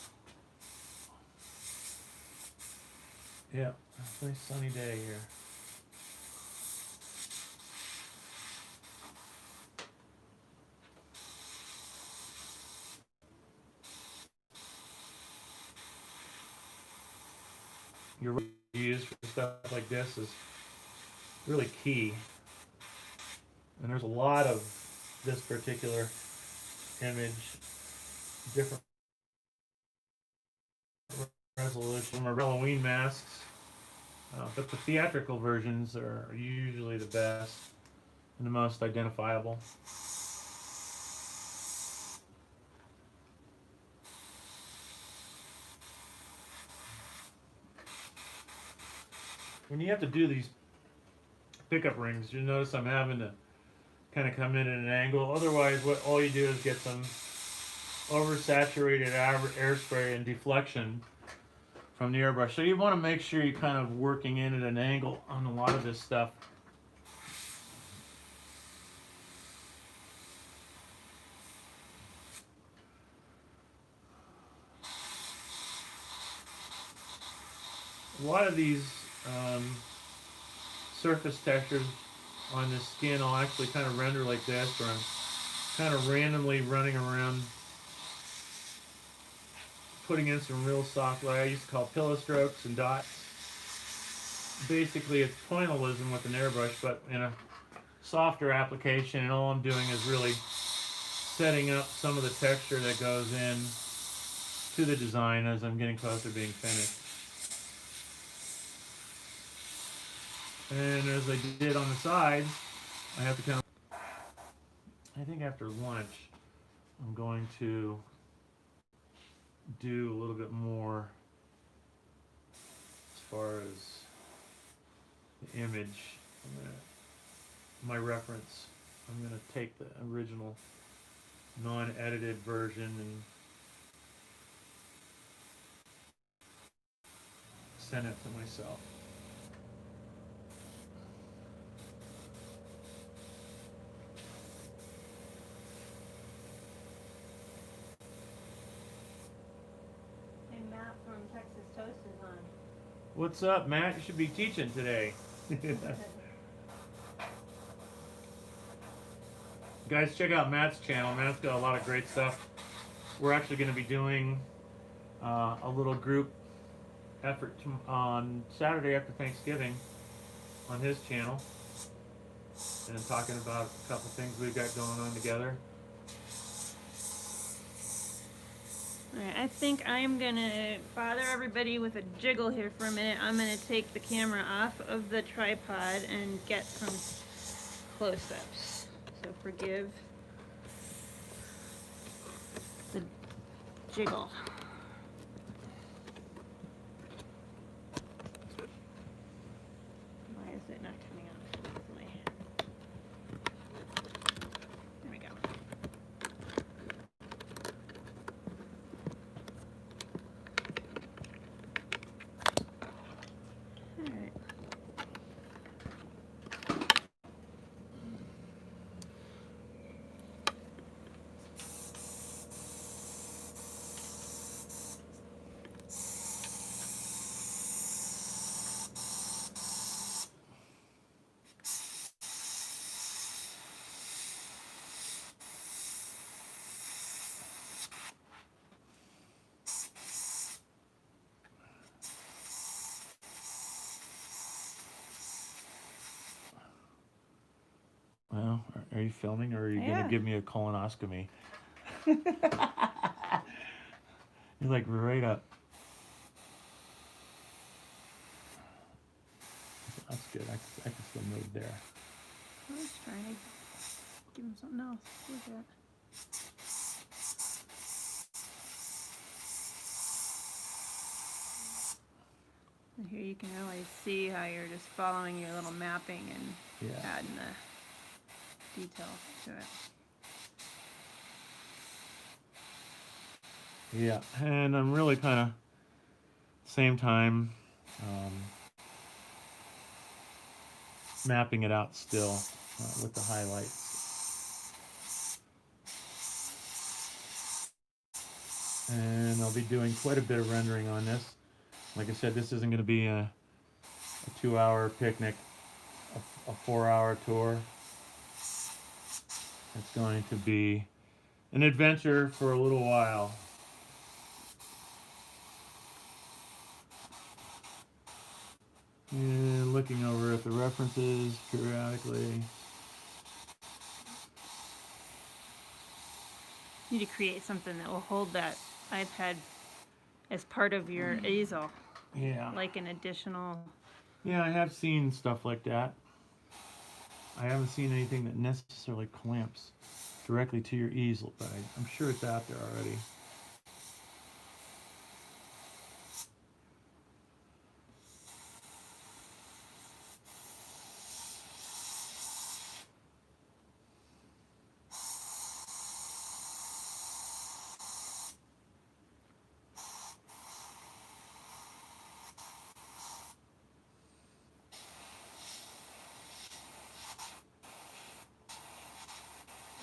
Yeah, it's a nice sunny day here. Your use for stuff like this is really key. And there's a lot of this particular image, different resolution or Halloween masks, but the theatrical versions are usually the best and the most identifiable. When you have to do these pickup rings, you'll notice I'm having to kind of come in at an angle. Otherwise, all you do is get some oversaturated air spray and deflection from the airbrush. So you want to make sure you're kind of working in at an angle on a lot of this stuff. a lot of these surface textures on this skin I'll actually kind of render like this, or I'm kind of randomly running around putting in some real soft light I used to call pillow strokes and dots. Basically it's pointillism with an airbrush, but in a softer application, and all I'm doing is really setting up some of the texture that goes in to the design as I'm getting closer to being finished. And as I did on the sides, I have to kind of, I think after lunch, I'm going to do a little bit more as far as the image. My reference, I'm going to take the original non-edited version and send it to myself. Hey, Matt from Texas Toast is on. What's up, Matt? You should be teaching today. Guys, check out Matt's channel. Matt's got a lot of great stuff. We're actually going to be doing a little group effort on Saturday after Thanksgiving on his channel, and talking about a couple things we've got going on together. Alright, I think I'm gonna bother everybody with a jiggle here for a minute. I'm gonna take the camera off of the tripod and get some close-ups. So forgive the jiggle. Why is it not coming out smoothly? There we go. Alright. Well, are you filming, or are you going Yeah. to give me a colonoscopy? You're like right up. That's good. I can still move there. I was trying to give him something else. Look at that. And here you can always see how you're just following your little mapping and Yeah. adding the detail to it. Yeah, and I'm really kind of same time mapping it out still with the highlights. And I'll be doing quite a bit of rendering on this. Like I said, this isn't going to be a 2-hour picnic, a 4-hour tour. It's going to be an adventure for a little while. And looking over at the references periodically. You need to create something that will hold that iPad as part of your easel, Yeah. like an additional. Yeah, I have seen stuff like that. I haven't seen anything that necessarily clamps directly to your easel, but I'm sure it's out there already.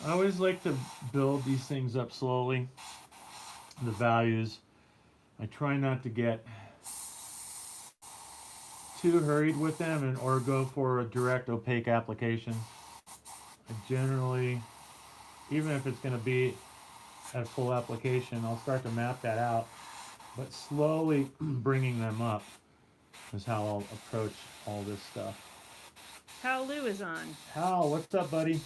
I always like to build these things up slowly. The values. I try not to get too hurried with them or go for a direct opaque application. I generally, even if it's going to be at full application, I'll start to map that out, but slowly bringing them up is how I'll approach all this stuff. Hal Lou is on. Hal, what's up, buddy?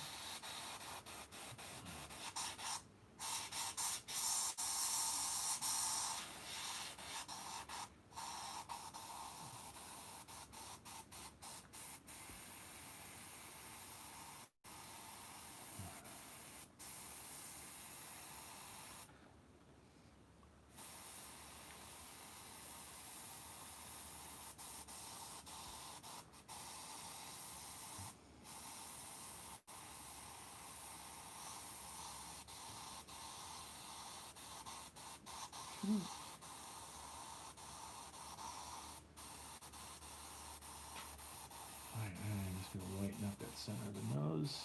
Alright, I'm just going to lighten up that center of the nose.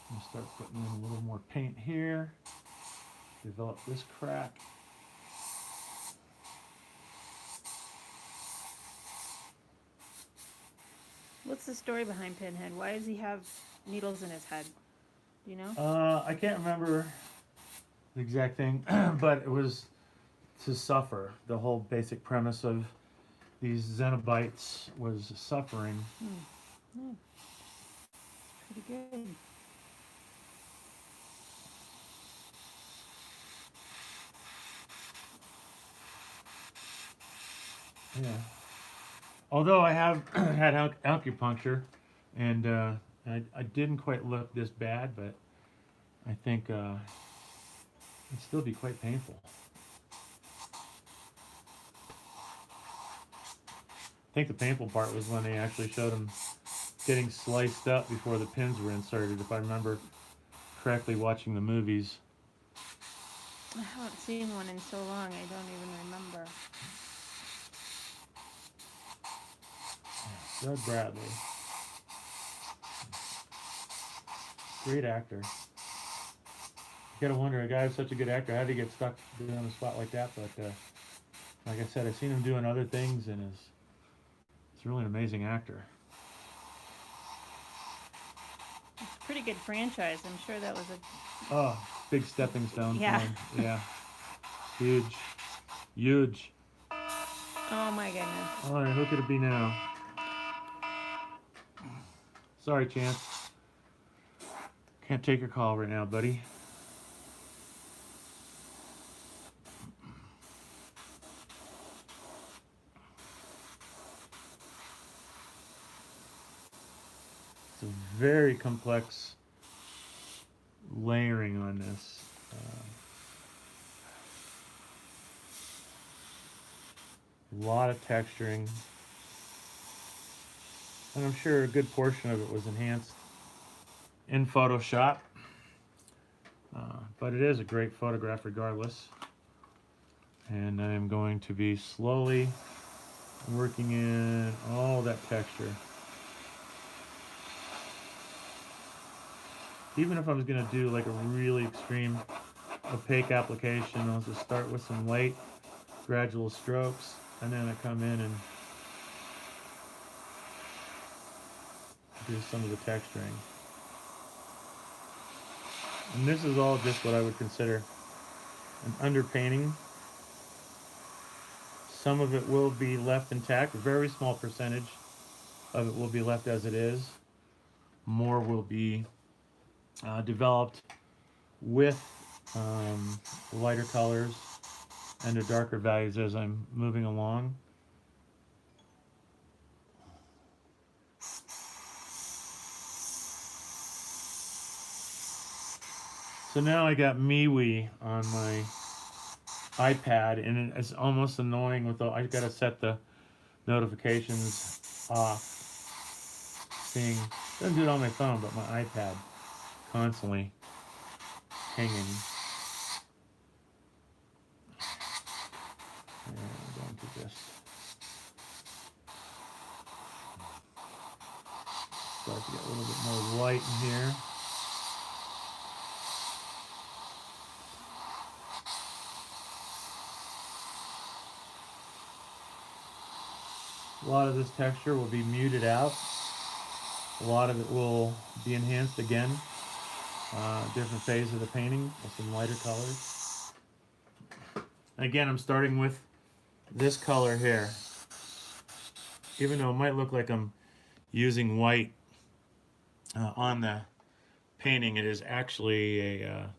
I'm going to start putting in a little more paint here. Develop this crack. What's the story behind Pinhead? Why does he have needles in his head? Do you know? I can't remember the exact thing, but it was to suffer. The whole basic premise of these Xenobites was suffering. Yeah. Pretty good. Yeah. Although I have had acupuncture, and I didn't quite look this bad, but I think it'd still be quite painful. I think the painful part was when they actually showed him getting sliced up before the pins were inserted, if I remember correctly watching the movies. I haven't seen one in so long, I don't even remember. Doug Bradley. Great actor. You gotta wonder, a guy who's such a good actor, how did he get stuck doing a spot like that? But like I said, I've seen him doing other things, and he's really an amazing actor. It's a pretty good franchise. I'm sure that was a... Oh, big stepping stone for Yeah. him. Yeah. Huge. Huge. Oh my goodness. All right, who could it be now? Sorry, Chance. Can't take your call right now, buddy. It's a very complex layering on this. A lot of texturing. And I'm sure a good portion of it was enhanced in Photoshop. But it is a great photograph regardless. And I am going to be slowly working in all that texture. Even if I was going to do like a really extreme opaque application, I'll just start with some light, gradual strokes, and then I come in and do some of the texturing. And this is all just what I would consider an underpainting. Some of it will be left intact, a very small percentage of it will be left as it is. More will be developed with lighter colors and the darker values as I'm moving along. So now I got MeWe on my iPad, and it's almost annoying with I gotta set the notifications off. Seeing, doesn't do it on my phone, but my iPad constantly pinging. And I'm going to just start to get a little bit more light in here. A lot of this texture will be muted out. A lot of it will be enhanced again. Different phase of the painting with some lighter colors. Again, I'm starting with this color here. Even though it might look like I'm using white on the painting, it is actually a,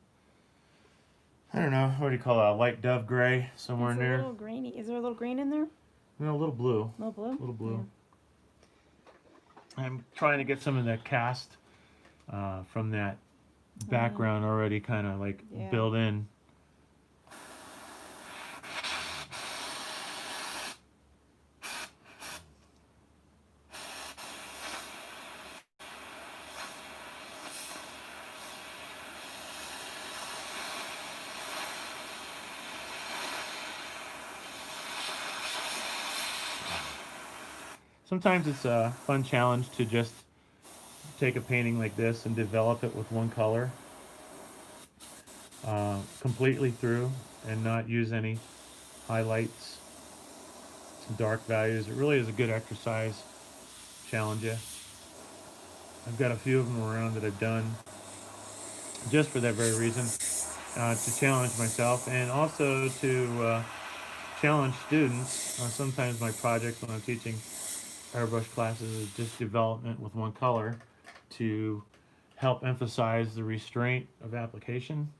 I don't know, what do you call it, a light dove gray, somewhere in there. A little grainy. Is there a little green in there? No, a little blue. A little blue? A little blue. Yeah. I'm trying to get some of the cast from that background already kind of like built in. Sometimes it's a fun challenge to just take a painting like this and develop it with one color completely through and not use any highlights, some dark values. It really is a good exercise, challenge you. I've got a few of them around that I've done just for that very reason, to challenge myself and also to challenge students. Sometimes my projects when I'm teaching airbrush classes is just development with one color to help emphasize the restraint of application.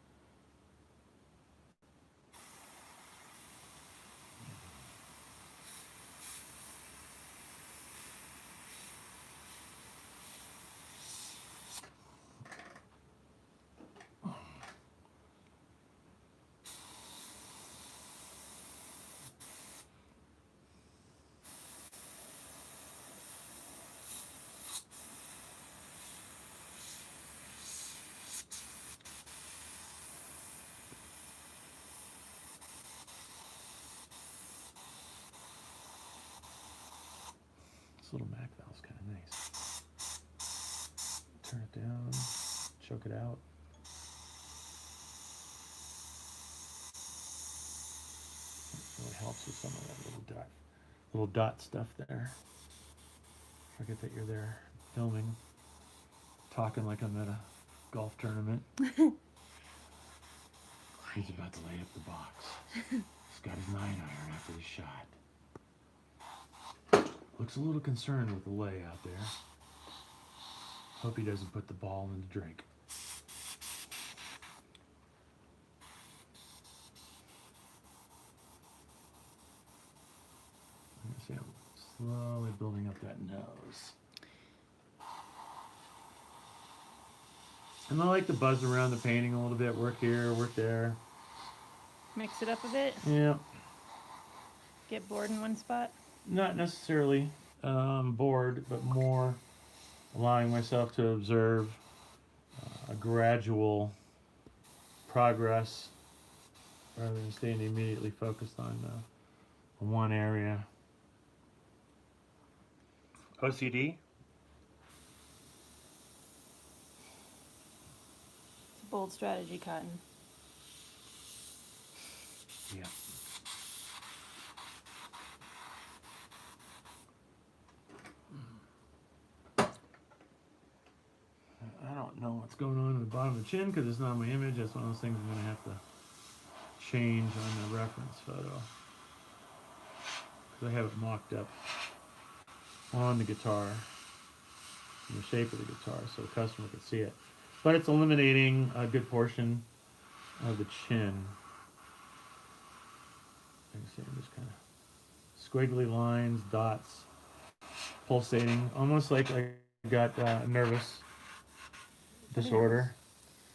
This little Mac valve's kind of nice. Turn it down, choke it out. It really helps with some of that little dot stuff there. Forget that you're there filming, talking like I'm at a golf tournament. He's about to lay up the box. He's got his 9-iron after the shot. Looks a little concerned with the lay out there. Hope he doesn't put the ball in the drink. Let me see, I'm slowly building up that nose. And I like to buzz around the painting a little bit, work here, work there. Mix it up a bit. Yeah. Get bored in one spot. Not necessarily bored, but more allowing myself to observe a gradual progress rather than staying immediately focused on one area. OCD? It's a bold strategy, Cotton. Yeah. I don't know what's going on in the bottom of the chin because it's not my image. That's one of those things I'm going to have to change on the reference photo. Because I have it mocked up on the guitar, in the shape of the guitar, so the customer can see it. But it's eliminating a good portion of the chin. You can see I'm just kind of squiggly lines, dots, pulsating, almost like I got nervous disorder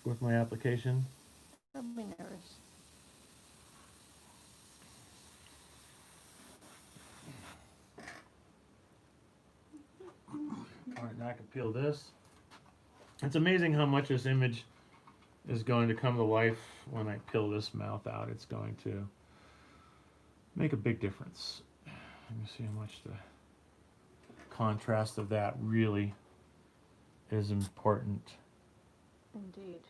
with my application. Probably nervous. Alright, now I can peel this. It's amazing how much this image is going to come to life when I peel this mouth out. It's going to make a big difference. Let me see how much the contrast of that really is important. Indeed.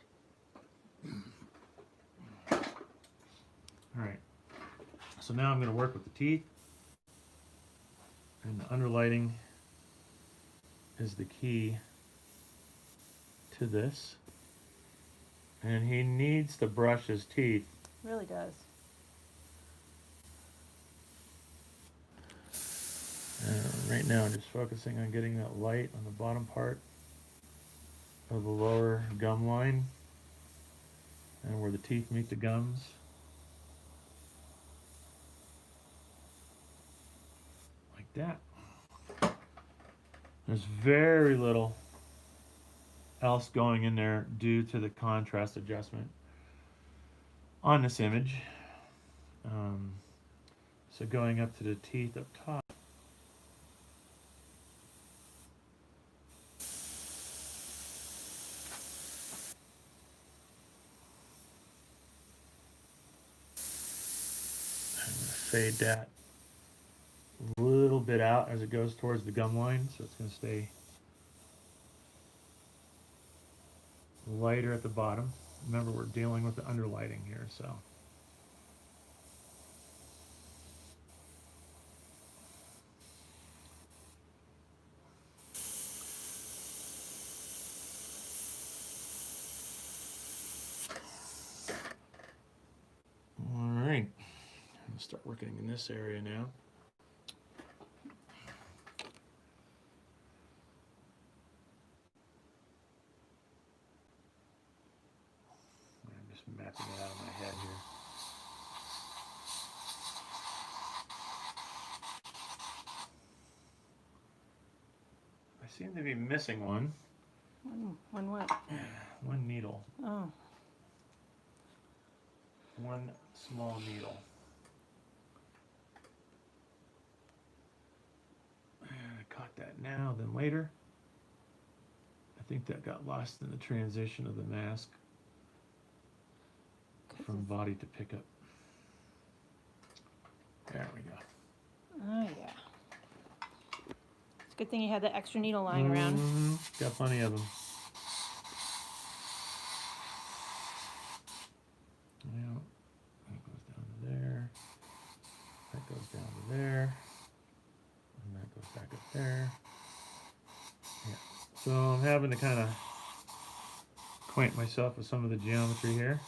Alright, so now I'm going to work with the teeth And the underlighting is the key to this. And he needs to brush his teeth. Really does. Right now I'm just focusing on getting that light on the bottom part of the lower gum line and where the teeth meet the gums. Like that. There's very little else going in there due to the contrast adjustment on this image. So going up to the teeth up top. Fade that a little bit out as it goes towards the gum line, so it's going to stay lighter at the bottom. Remember, we're dealing with the underlighting here, so. All right, I'm going to start working in this area now. I'm just mapping it out in my head here. I seem to be missing one. One what? One needle. Oh. One small needle. And I caught that now, then later. I think that got lost in the transition of the mask from body to pickup. There we go. Oh yeah. It's a good thing you had that extra needle lying around. Got plenty of them. Yeah, that goes down to there. That goes down to there. And that goes back up there. Yeah. So I'm having to kind of acquaint myself with some of the geometry here.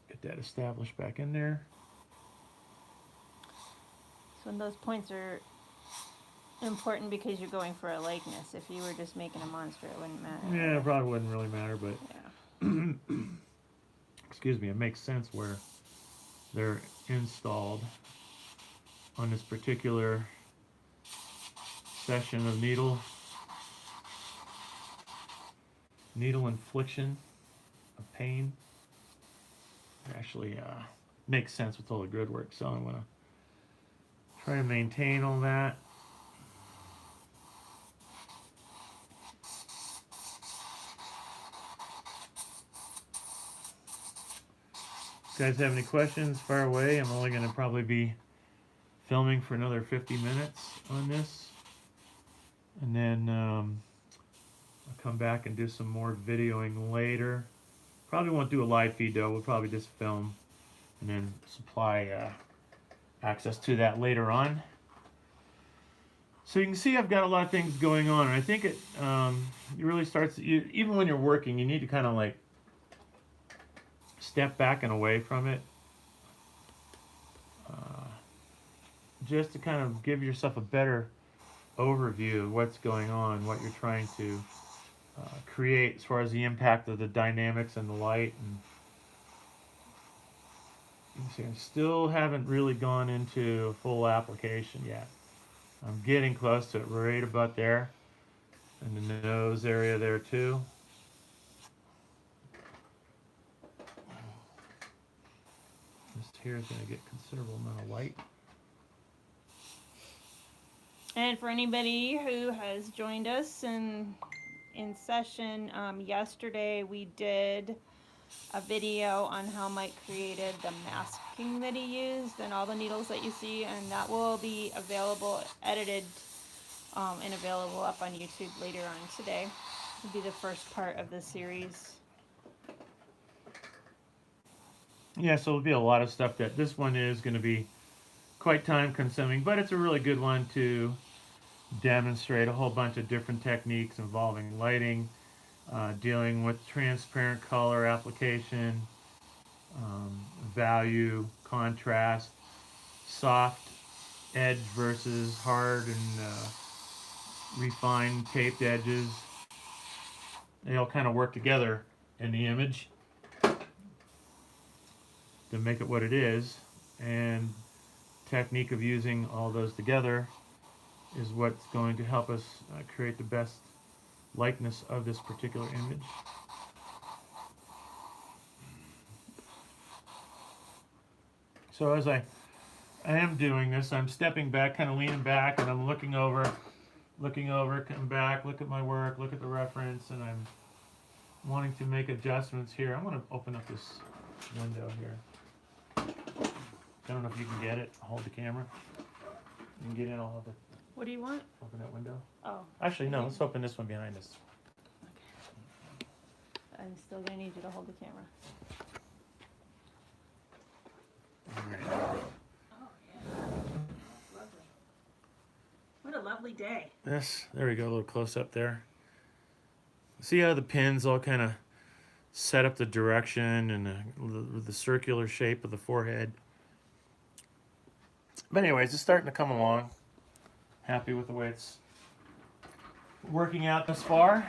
Get that established back in there. So those points are important because you're going for a likeness. If you were just making a monster, it wouldn't matter. Yeah, it probably wouldn't really matter, but Yeah. excuse me, it makes sense where they're installed on this particular session of needle infliction of pain. It actually makes sense with all the grid work, so I'm going to try to maintain all that. If you guys have any questions, fire away. I'm only going to probably be filming for another 50 minutes on this. And then I'll come back and do some more videoing later. Probably won't do a live feed though. We'll probably just film and then supply access to that later on. So you can see I've got a lot of things going on. And I think it really starts, even when you're working, you need to kind of like step back and away from it. Just to kind of give yourself a better overview of what's going on, what you're trying to create as far as the impact of the dynamics and the light. And you can see I still haven't really gone into full application yet. I'm getting close to it, right about there, and the nose area there too. This here is going to get considerable amount of light. And for anybody who has joined us in session, yesterday we did a video on how Mike created the masking that he used and all the needles that you see, and that will be available, edited, and available up on YouTube later on today. It'll be the first part of the series. Yeah, so there'll be a lot of stuff that this one is going to be quite time consuming, but it's a really good one to demonstrate a whole bunch of different techniques involving lighting, dealing with transparent color application, value, contrast, soft edge versus hard and refined taped edges. They all kind of work together in the image to make it what it is, and technique of using all those together is what's going to help us create the best likeness of this particular image. So as I am doing this, I'm stepping back, kind of leaning back, and I'm looking over, come back, look at my work, look at the reference, and I'm wanting to make adjustments here. I'm going to open up this window here. I don't know if you can get it. Hold the camera. You can get in all of it. What do you want? Open that window. Oh. Actually, no. Let's open this one behind us. Okay. I'm still gonna need you to hold the camera. All right. Oh yeah. Lovely. What a lovely day. This. There we go. A little close up there. See how the pins all kind of set up the direction and the circular shape of the forehead. But anyways, it's starting to come along. Happy with the way it's working out thus far.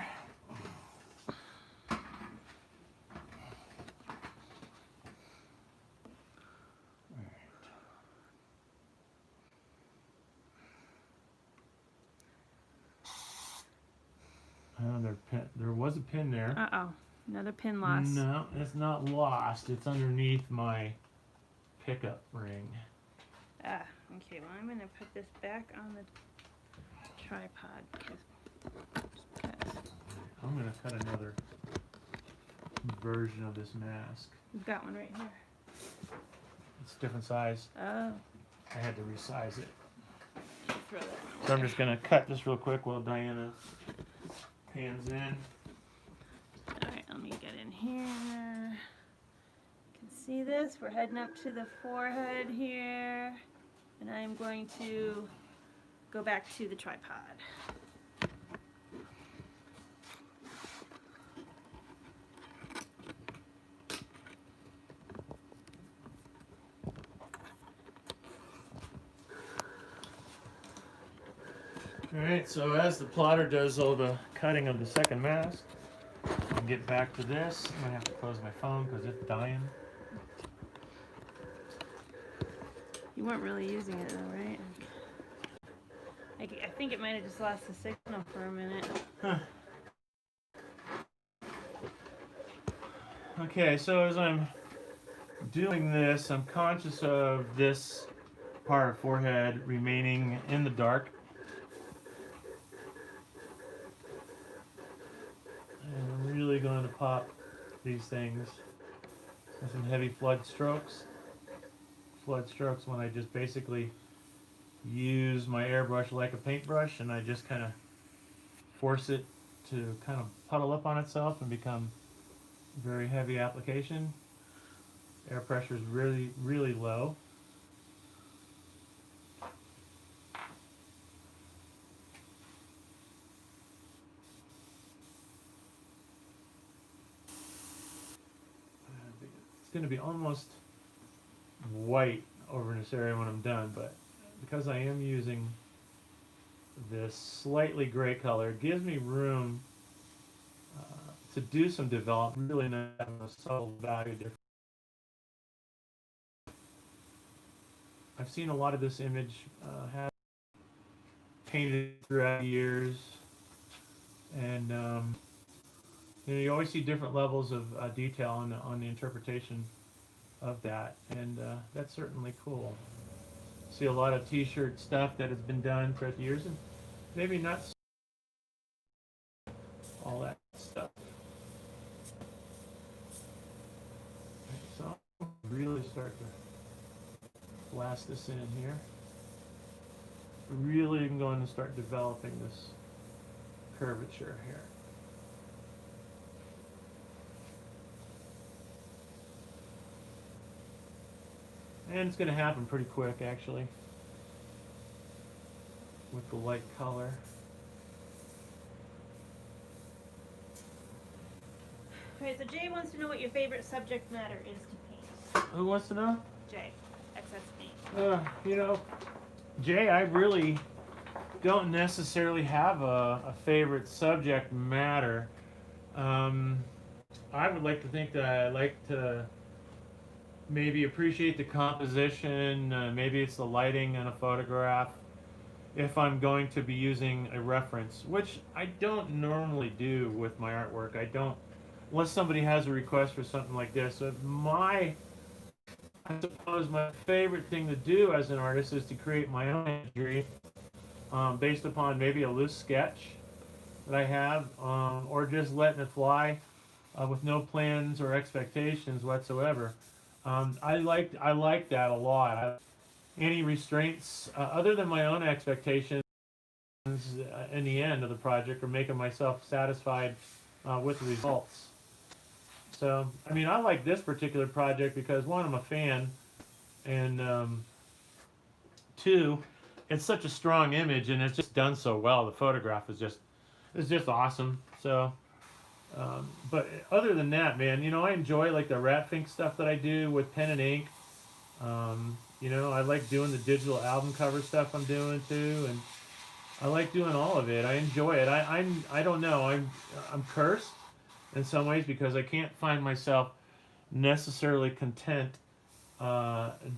There was a pin there. Uh-oh. Another pin loss. No, it's not lost. It's underneath my pickup ring. Ah, okay. Well, I'm going to put this back on the tripod. I'm going to cut another version of this mask. We've got one right here. It's a different size. Oh. I had to resize it. Throw that one So I'm just going to cut this real quick while Diana pans in. Alright, let me get in here. You can see this. We're heading up to the forehead here. And I'm going to go back to the tripod. Alright, so as the plotter does all the cutting of the second mask, I'll get back to this. I'm going to have to close my phone because it's dying. You weren't really using it though, right? I think it might have just lost the signal for a minute. Huh. Okay, so as I'm doing this, I'm conscious of this part of forehead remaining in the dark. And I'm really going to pop these things with some heavy flood strokes. Flood strokes when I just basically use my airbrush like a paintbrush and I just kind of force it to kind of puddle up on itself and become very heavy application. Air pressure is really, really low. It's going to be almost white over in this area when I'm done, but because I am using this slightly gray color, it gives me room to do some development, really not having a subtle value difference. I've seen a lot of this image have painted throughout the years, and you know, you always see different levels of detail on the interpretation of that, and that's certainly cool. See a lot of t-shirt stuff that has been done throughout the years, and maybe not all that stuff. So I'll really start to blast this in here. Really am going to start developing this curvature here. And it's going to happen pretty quick, actually, with the light color. Okay, so Jay wants to know what your favorite subject matter is to paint. Who wants to know? Jay, excess paint. You know, Jay, I really don't necessarily have a favorite subject matter. I would like to think that I like to maybe appreciate the composition, maybe it's the lighting in a photograph, if I'm going to be using a reference, which I don't normally do with my artwork. I don't, unless somebody has a request for something like this. So I suppose my favorite thing to do as an artist is to create my own imagery based upon maybe a loose sketch that I have, or just letting it fly with no plans or expectations whatsoever. I like that a lot. Any restraints other than my own expectations in the end of the project, or making myself satisfied with the results. So, I mean, I like this particular project because one, I'm a fan, and two, it's such a strong image and it's just done so well. The photograph is just awesome. So, but other than that, man, you know, I enjoy like the rat fink stuff that I do with pen and ink. You know, I like doing the digital album cover stuff I'm doing too, and I like doing all of it. I enjoy it. I don't know. I'm cursed in some ways because I can't find myself necessarily content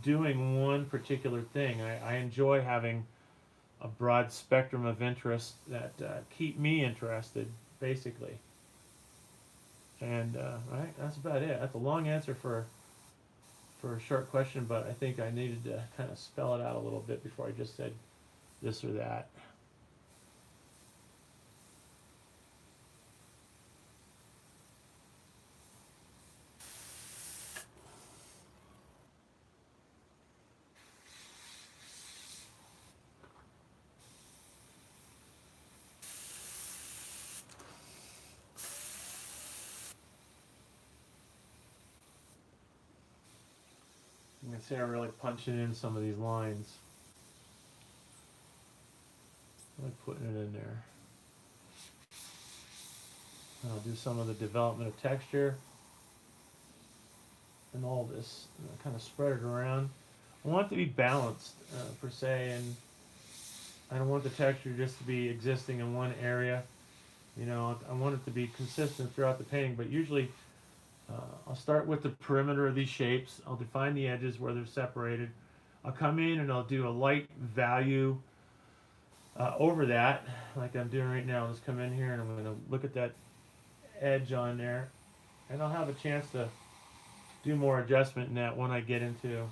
doing one particular thing. I enjoy having a broad spectrum of interests that keep me interested, basically. And right, that's about it. That's a long answer for a short question, but I think I needed to kind of spell it out a little bit before I just said this or that. You can see I'm really punching in some of these lines. I'm putting it in there. I'll do some of the development of texture and all this, kind of spread it around. I want it to be balanced per se, and I don't want the texture just to be existing in one area. You know, I want it to be consistent throughout the painting, but usually I'll start with the perimeter of these shapes. I'll define the edges where they're separated. I'll come in and I'll do a light value over that, like I'm doing right now. I'll just come in here and I'm going to look at that edge on there, and I'll have a chance to do more adjustment in that when I get into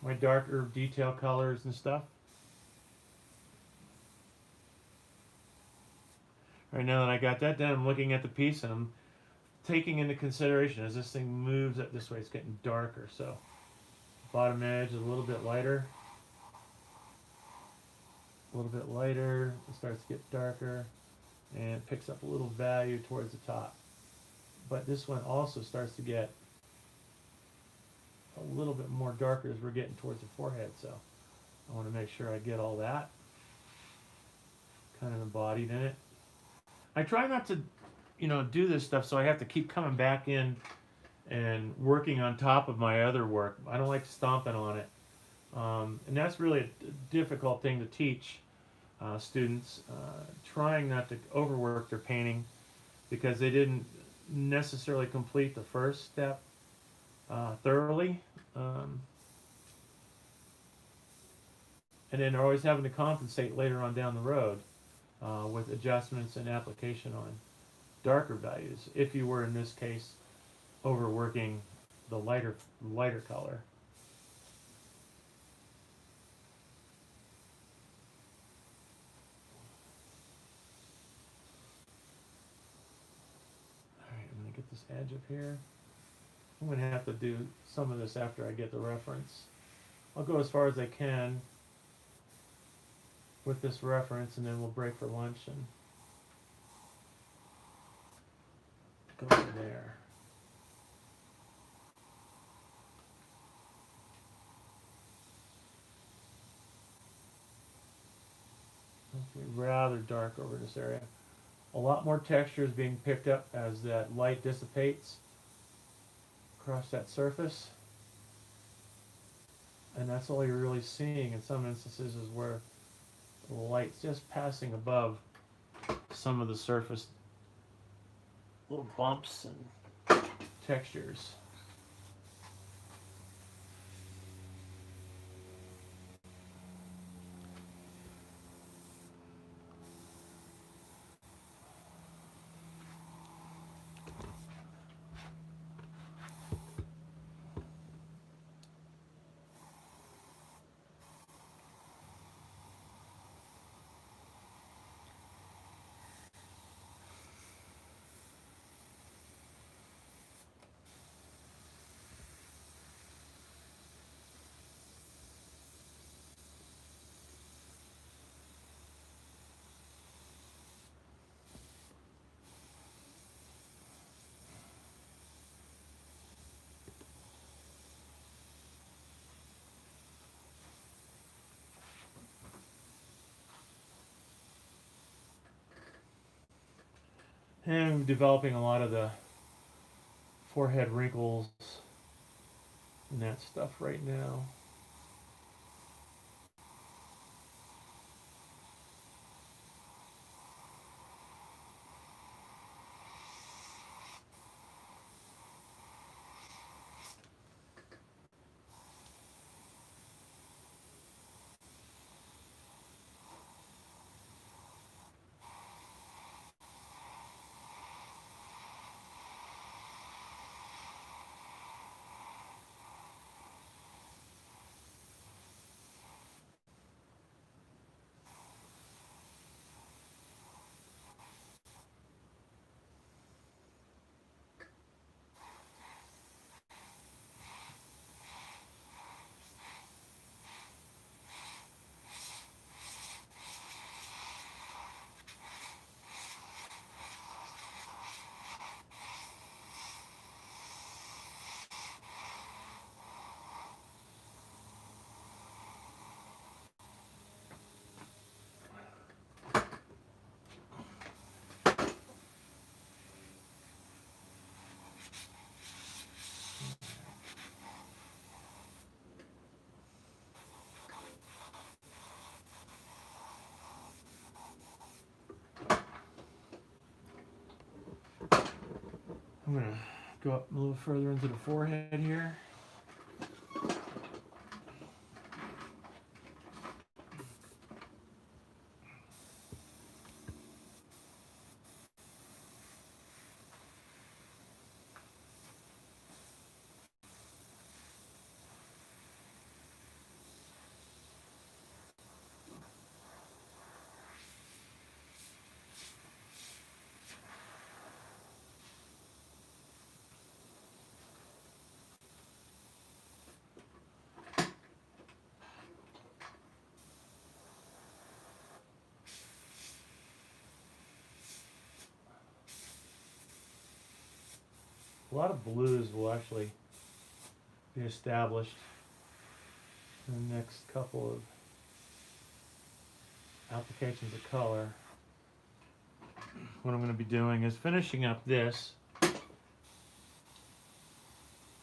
my darker detail colors and stuff. Right now that I got that done, I'm looking at the piece and I'm taking into consideration as this thing moves up this way, it's getting darker. So bottom edge is a little bit lighter, it starts to get darker, and it picks up a little value towards the top. But this one also starts to get a little bit more darker as we're getting towards the forehead. So I want to make sure I get all that kind of embodied in it. I try not to, you know, do this stuff so I have to keep coming back in and working on top of my other work. I don't like stomping on it. And that's really a difficult thing to teach students, trying not to overwork their painting because they didn't necessarily complete the first step thoroughly. And then they're always having to compensate later on down the road with adjustments and application on darker values, if you were in this case overworking the lighter color. Alright, I'm going to get this edge up here. I'm going to have to do some of this after I get the reference. I'll go as far as I can with this reference, and then we'll break for lunch and go from there. rather dark over this area. A lot more texture is being picked up as that light dissipates across that surface. And that's all you're really seeing in some instances is where the light's just passing above some of the surface little bumps and textures. And I'm developing a lot of the forehead wrinkles and that stuff right now. I'm gonna go up a little further into the forehead here. A lot of blues will actually be established in the next couple of applications of color. What I'm going to be doing is finishing up this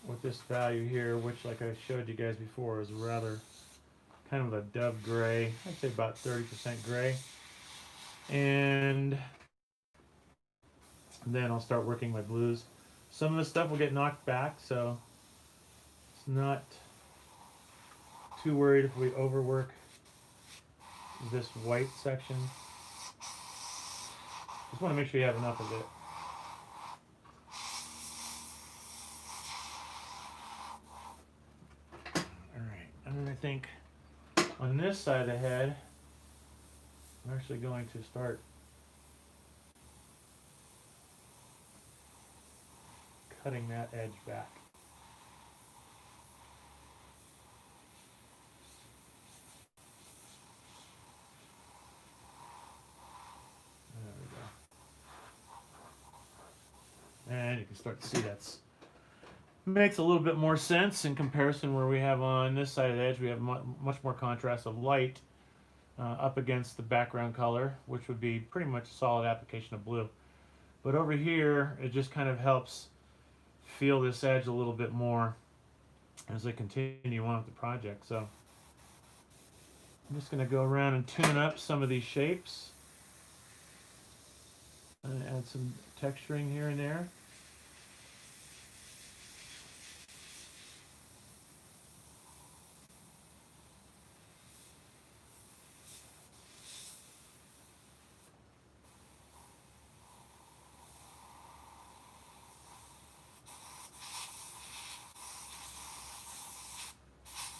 with this value here, which, like I showed you guys before, is rather kind of a dove gray. I'd say about 30% gray. And then I'll start working my blues. Some of the stuff will get knocked back, so it's not too worried if we overwork this white section. Just want to make sure you have enough of it. Alright, and then I think on this side of the head, I'm actually going to start cutting that edge back. There we go. And you can start to see that's makes a little bit more sense in comparison where we have on this side of the edge, we have much more contrast of light up against the background color, which would be pretty much a solid application of blue. But over here, it just kind of helps feel this edge a little bit more as I continue on with the project. So I'm just going to go around and tune up some of these shapes. And add some texturing here and there.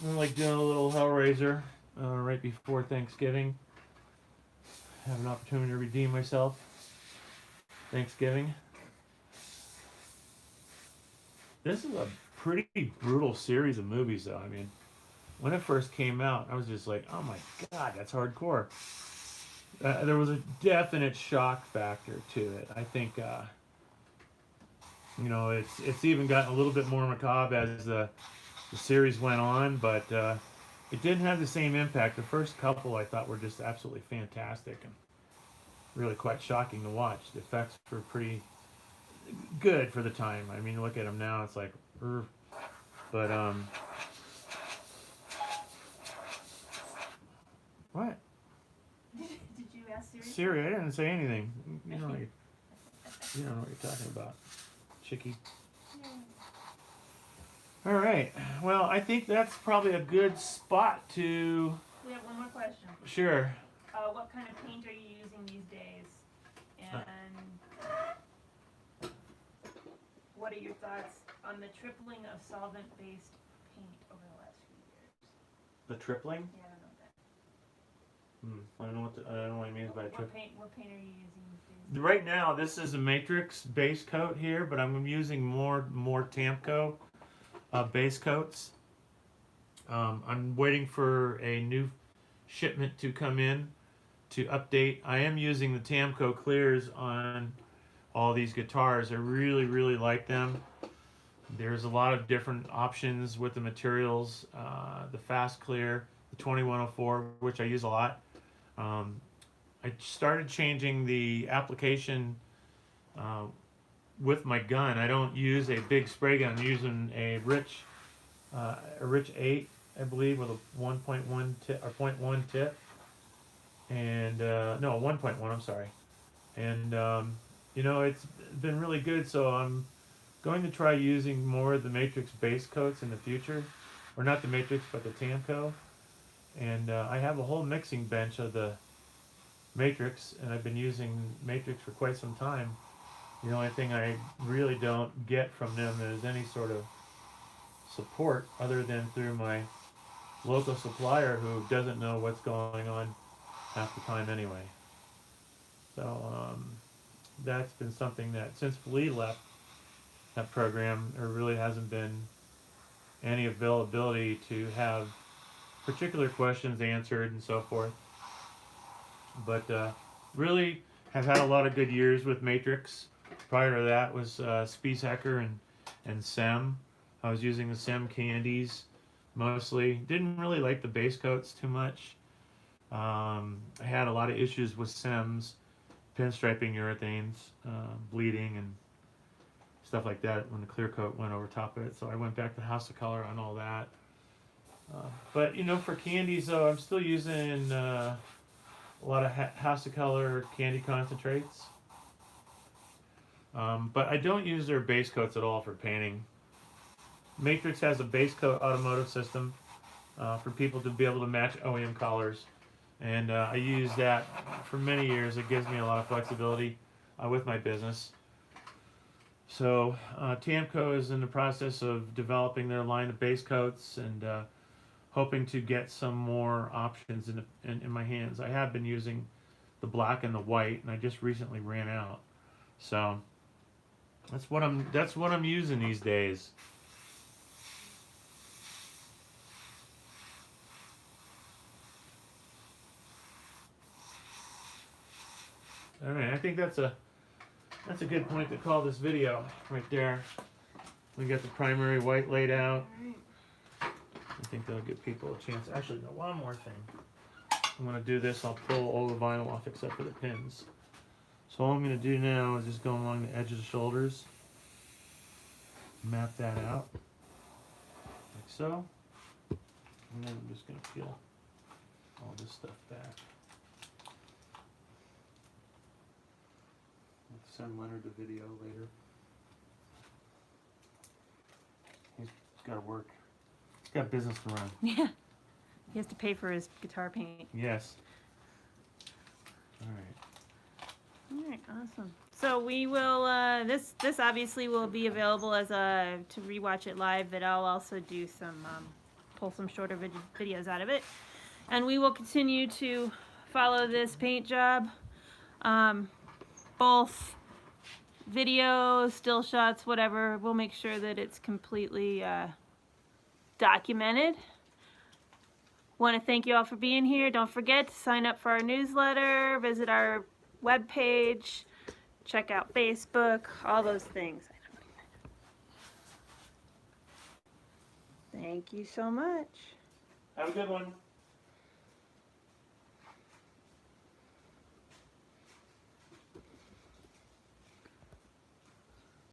I like doing a little Hellraiser right before Thanksgiving. Have an opportunity to redeem myself. Thanksgiving. This is a pretty brutal series of movies, though. I mean, when it first came out, I was just like, oh my god, that's hardcore. There was a definite shock factor to it. I think, you know, it's even gotten a little bit more macabre as the series went on, but it didn't have the same impact. The first couple I thought were just absolutely fantastic and really quite shocking to watch. The effects were pretty good for the time. I mean, look at them now, it's like, but what? Did you ask Siri? Siri, I didn't say anything. You don't know what you're talking about, chickie. All right. Well, I think that's probably a good spot to. We have one more question. Sure. What kind of paint are you using these days? And what are your thoughts on the tripling of solvent-based paint over the last few years? The tripling? Yeah, I don't know what that. I don't know what it means by What paint are you using these days? Right now, this is a matrix base coat here, but I'm using more Tamco base coats. I'm waiting for a new shipment to come in to update. I am using the Tamco clears on all these guitars. I really like them. There's a lot of different options with the materials. The fast clear, the 2104, which I use a lot. I started changing the application with my gun. I don't use a big spray gun. I'm using a Rich 8, I believe, with a 1.1 tip or 0.1 tip, and no, 1.1. I'm sorry, and you know, it's been really good. So I'm going to try using more of the Matrix base coats in the future, or not the Matrix, but the Tamco. And I have a whole mixing bench of the Matrix, and I've been using Matrix for quite some time. The only thing I really don't get from them is any sort of support other than through my local supplier who doesn't know what's going on half the time anyway. So that's been something that since Lee left that program, there really hasn't been any availability to have particular questions answered and so forth. But really have had a lot of good years with Matrix. Prior to that was Spieshecker and Sem. I was using the Sem candies mostly. Didn't really like the base coats too much. I had a lot of issues with Sem's pinstriping urethanes, bleeding and stuff like that when the clear coat went over top of it. So I went back to House of Color on all that. But you know, for candies though, I'm still using a lot of House of Color candy concentrates. But I don't use their base coats at all for painting. Matrix has a base coat automotive system for people to be able to match OEM colors. And I use that for many years. It gives me a lot of flexibility with my business. So Tamco is in the process of developing their line of base coats and hoping to get some more options in my hands. I have been using the black and the white, and I just recently ran out. So that's what I'm using these days. All right, I think that's a good point to call this video right there. We got the primary white laid out. I think that'll give people a chance. Actually, no, one more thing. I'm going to do this. I'll pull all the vinyl off except for the pins. So all I'm going to do now is just go along the edge of the shoulders, map that out, like so, and then I'm just going to peel all this stuff back. I'll send Leonard the video later. He's got to work. He's got business to run. Yeah. He has to pay for his guitar paint. Yes. All right. All right, awesome. So we will. This obviously will be available as a to rewatch it live, but I'll also do some pull some shorter videos out of it, and we will continue to follow this paint job, both video, still shots, whatever. We'll make sure that it's completely documented. Want to thank you all for being here. Don't forget to sign up for our newsletter, visit our webpage, check out Facebook, all those things. Thank you so much. Have a good one.